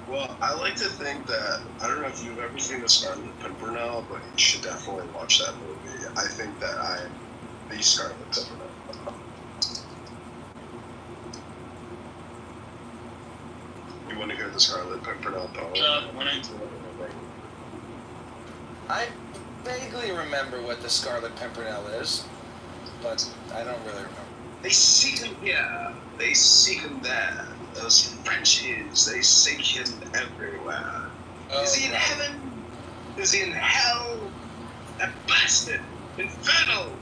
Well, I like to think that, I don't know if you've ever seen The Scarlet Pimpernel, but you should definitely watch that movie. I think that I am the Scarlet Pimpernel. You want to hear the Scarlet Pimpernel poem? I vaguely remember what the Scarlet Pimpernel is. but I don't really remember. They seek him here, they seek him there. Those Frenchies, they seek him everywhere. Is he in heaven? Is he in hell? That bastard! Infernal!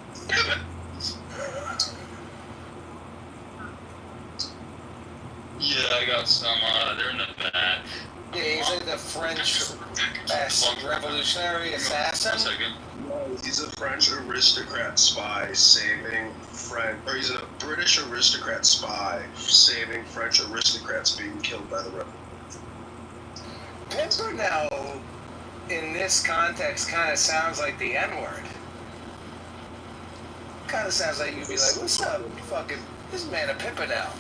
Yeah, I got some, they're in the back. Yeah, he's like the French revolutionary assassin. 1 second. No, he's a French aristocrat spy saving or he's a British aristocrat spy saving French aristocrats being killed by the rebels. Pimpernel, in this context, kind of sounds like the N-word. Kind of sounds like you'd be like, what's up, fucking, this man a Pimpernel.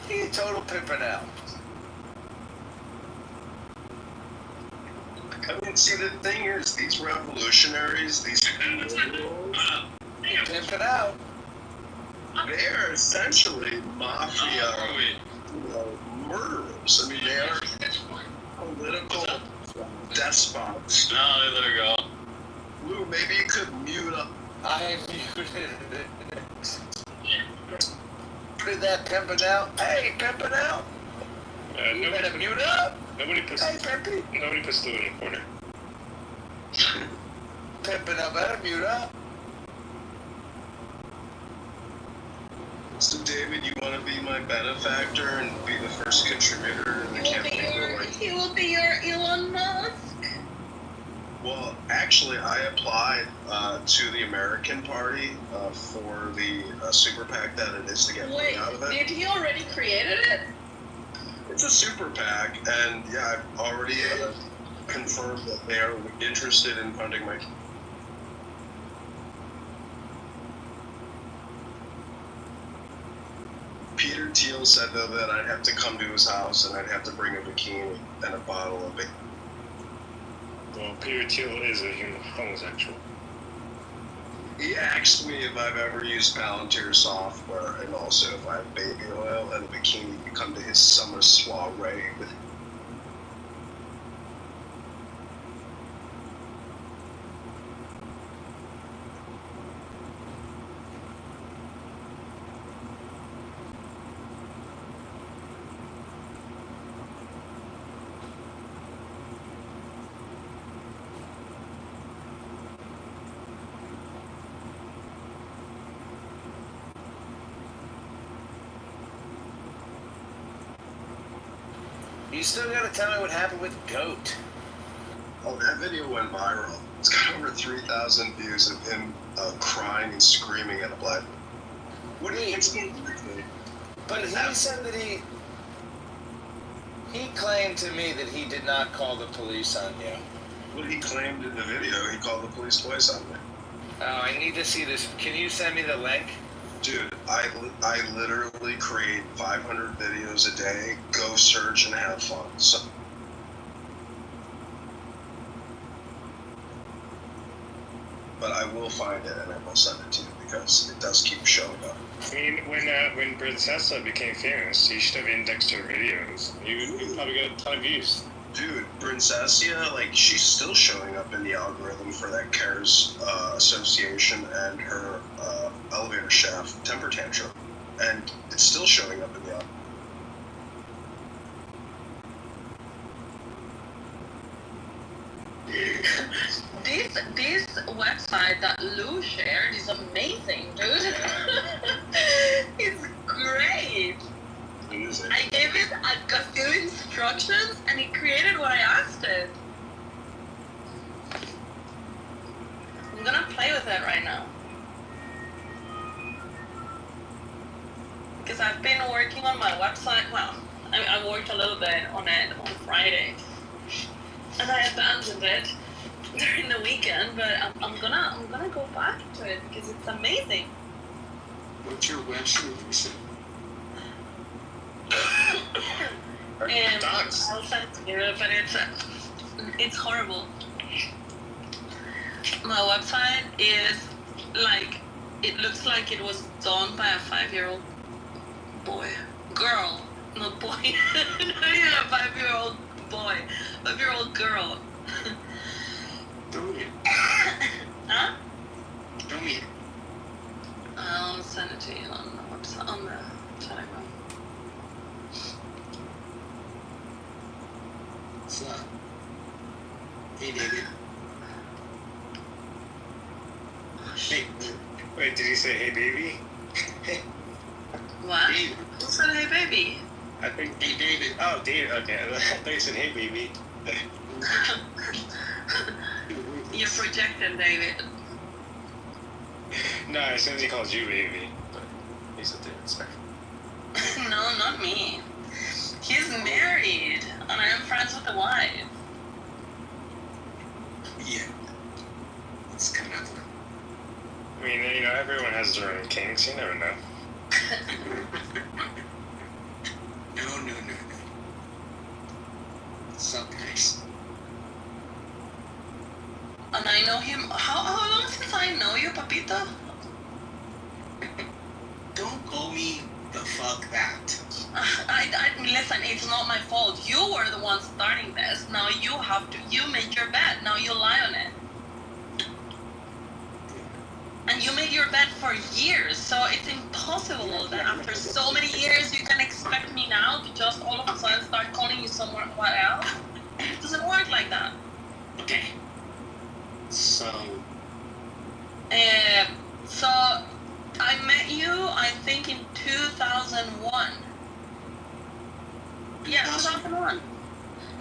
He's a total Pimpernel. I mean, see, the thing is, these revolutionaries, these pimping out. They're essentially mafia murderers. I mean, they are political despots. No, there we go. Lou, maybe you could mute up. I muted it. Did that pimping out? Hey, pimping out. You better mute up. Nobody puts Lou in the corner. Pimping up, better mute up. So, David, you want to be my benefactor and be the first contributor to the campaign? He will be your Elon Musk. Well, actually, I applied to the American Party for the super PAC that it is to get money out of it. Did he already created it? It's a super PAC, and yeah, I've already confirmed that they are interested in funding my. Peter Thiel said though that I'd have to come to his house and I'd have to bring a bikini and a bottle of it. Well, Peter Thiel is a homosexual. He asked me if I've ever used Palantir software and also if I have baby oil and a bikini to come to his summer soiree with. You still gotta tell me what happened with Goat. Oh, that video went viral. It's got over 3,000 views of him crying and screaming at a black. What do you think? But he said that he claimed to me that he did not call the police on you. Well, he claimed in the video he called the police twice on me. Oh, I need to see this. Can you send me the link? Dude, I literally create 500 videos a day. Go search and have fun. So. But I will find it and I will send it to you because it does keep showing up. I mean, when Princessa became famous, you should have indexed her videos. You probably got a ton of views. Dude, Princessia, like, she's still showing up in the algorithm for that CARES association and her elevator shaft temper tantrum. And it's still showing up in the algorithm. This website that Lou shared is amazing, dude. It's great. I gave it a few instructions and it created what I asked it. I'm gonna play with it right now. Because I've been working on my website. Well, I worked a little bit on it on Friday. And I abandoned it during the weekend, but I'm gonna go back to it because it's amazing. What's your website? And I'll send it to you, but it's horrible. My website is like, it looks like it was done by a 5-year-old boy, girl, not boy. Yeah, 5-year-old boy, 5-year-old girl. Don't it. Huh? Don't it. send it to you on the website, on the Telegram. What's up? Hey, David. Hey, wait, did he say hey baby? What? David. Who said hey baby? I think. Hey, David. Oh, David. Okay, I thought you said hey baby. You're projecting, David. No, as soon as he calls you baby, but he said David. Sorry. No, not me. He's married, and I'm friends with the wife. Yeah. It's kind of. I mean, you know, everyone has their own kinks. You never know. No. What's up, guys? And I know him. How long since I know you, Papito? Don't call me the fuck that. Listen, it's not my fault. You were the one starting this. Now you made your bed. Now you lie on it. And you made your bed for years, so it's impossible that after so many years you can expect me now to just all of a sudden start calling you somewhere else. It doesn't work like that. Okay. So I met you, I think, in 2001. Yeah, 2001.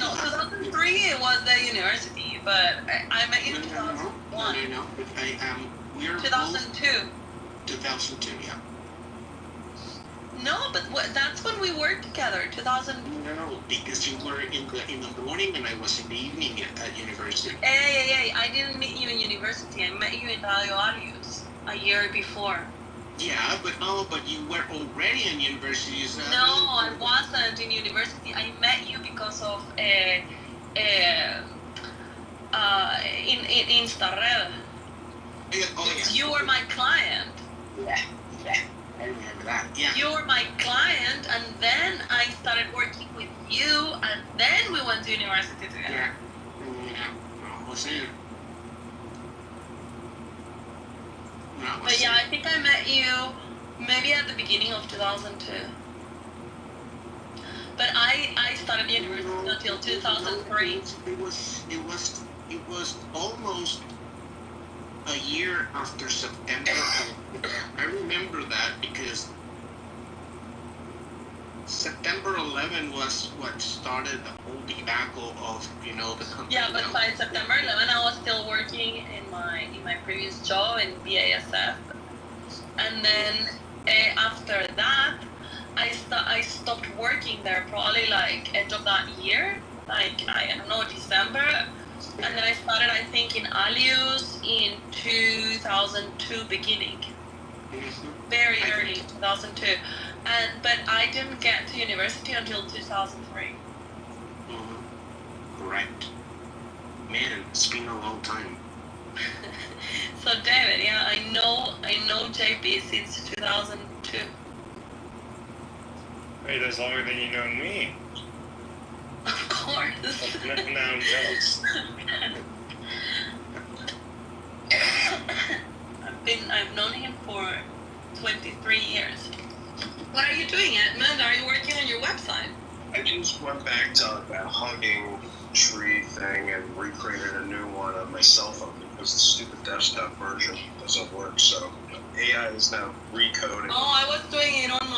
No, 2003 it was the university, but I met you in 2001. No. We're 2002. 2002, yeah. No, but that's when we worked together. 2000. No, because you were in the morning and I was in the evening at university. Hey, I didn't meet you in university. I met you in Radio Arius a year before. Yeah, but you were already in university. So no, I wasn't in university. I met you because of in Starrel. You were my client. Yeah, I remember that. Yeah. You were my client, and then I started working with you, and then we went to university together. Yeah. But yeah, I think I met you maybe at the beginning of 2002. But I started university until 2003. It was almost a year after September. I remember that because September 11 was what started the whole debacle of the company. Yeah, but by September 11, I was still working in my previous job in BASF, and then after that, I stopped working there probably like end of that year, like I don't know, December. And then I started, I think, in Alius in 2002 beginning. Very early, 2002. But I didn't get to university until 2003. Correct. Man, it's been a long time. So David, yeah, I know JP since 2002. Wait, that's longer than you know me. Of course. Now I'm jealous. I've known him for 23 years. What are you doing, Edmund? Are you working on your website? I just went back to that hugging tree thing and recreated a new one on my cell phone because the stupid desktop version doesn't work. So AI is now recoding. Oh, I was doing it on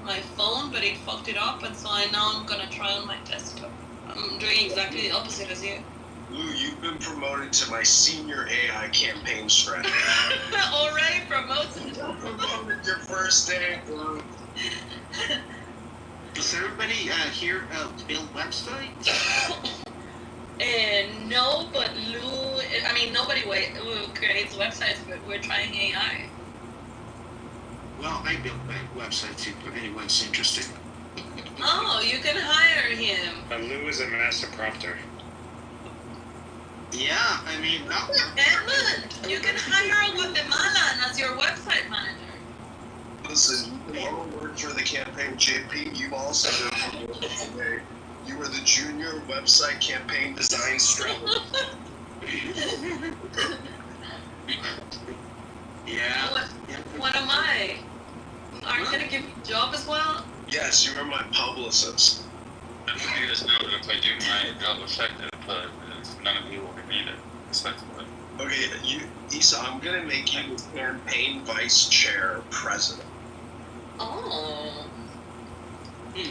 my phone, but it fucked it up, and so I'm gonna try on my desktop. I'm doing exactly the opposite as you. Lou, you've been promoted to my senior AI campaign strategist. Already promoted. Promoted your first day, Lou. Does everybody here build websites? No, but nobody creates websites, but we're trying AI. Well, I build websites if anyone's interested. Oh, you can hire him. Lou is a master prompter. Yeah, Edmund, you can hire Guatemalan as your website manager. Listen, you all work for the campaign, JP. You also you were the junior website campaign design strategist. Yeah. What am I? Are you gonna give me a job as well? Yes, you are my publicist. I hope you guys know that if I do my job effective, none of you will be needed, respectively. Okay, Issa, I'm gonna make you campaign vice chair president. Oh. I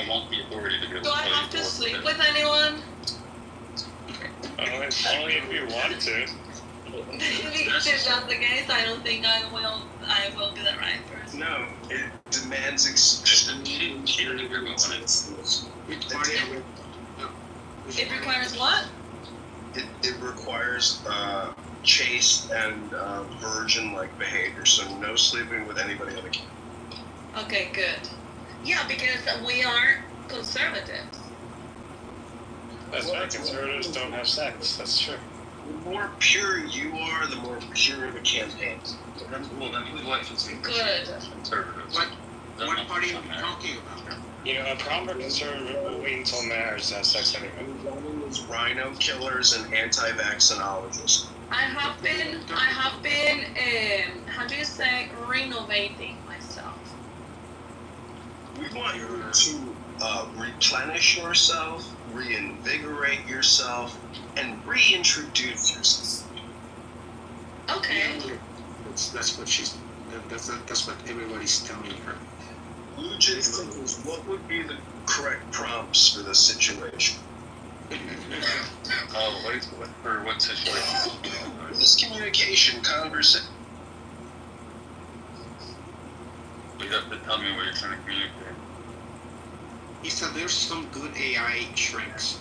want the authority to go. Do I have to sleep with anyone? Only if you want to. Because if that's the case, I don't think I will be the right person. No, it demands It requires what? It requires chaste and virgin-like behavior, so no sleeping with anybody on the camp. Okay, good. Yeah, because we are conservatives. That's why conservatives don't have sex. That's true. The more pure you are, the more pure the campaign. Well, then whose life is it? Good. Conservatives. What party are you talking about? You know, a proper conservative will wait until marriage to have sex anyway. Rhino killers and anti-vaccinologists. I have been, how do you say, renovating myself. We want you to replenish yourself, reinvigorate yourself, and reintroduce yourself. Okay. That's what everybody's telling her. Blue Jay thinks, what would be the correct prompts for this situation? What situation? This communication, conversation. You have to tell me what you're trying to communicate. He said there's some good AI shrinks.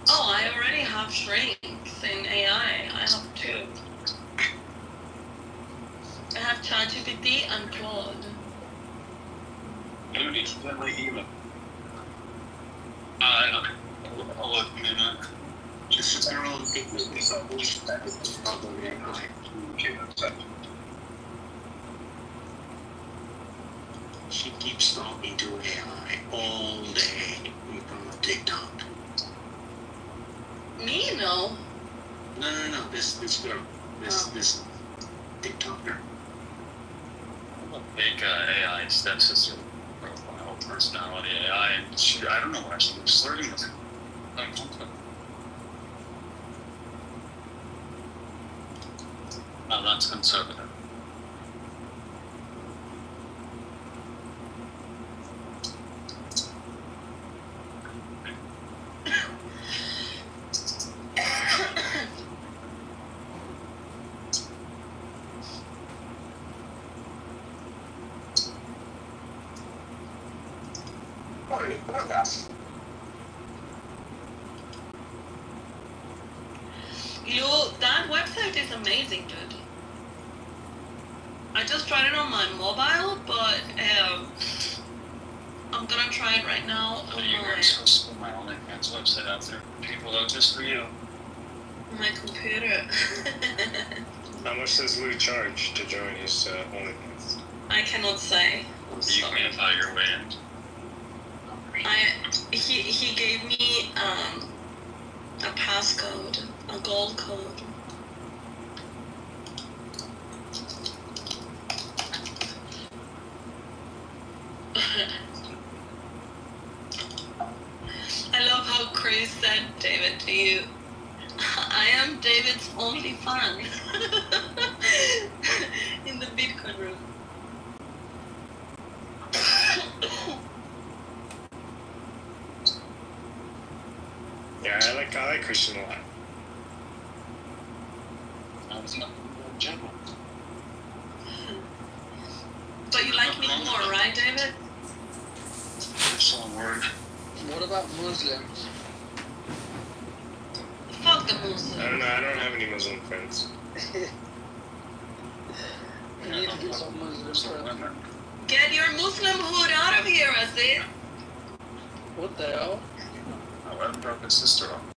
Oh, I already have shrinks in AI. I have two. I have ChatGPT and Claude. You need to send my email. I'll look in a minute. Just they're all taking this up. Probably AI. She keeps talking to AI all day from TikTok. Me? No. No. This girl. This TikToker. I'm a fake AI stepsister profile, personality AI, and I don't know why she was flirting with her. Now that's conservative. That website is amazing, dude. I just tried it on my mobile, but I'm gonna try it right now on my OnlyFans website out there for people out just for you. My computer. How much does Lou charge to join his OnlyFans? I cannot say. You can buy your way in. He gave me a passcode, a gold code. I love how Chris said, David, to you, I am David's only fan in the Bitcoin room. Yeah, I like Christian a lot. General. But you like me more, right, David? Excellent word. What about Muslims? Fuck the Muslims. I don't know. I don't have any Muslim friends. You need to get some Muslim friends. Get your Muslim hood out of here, Aziz. What the hell? I broke his sister off.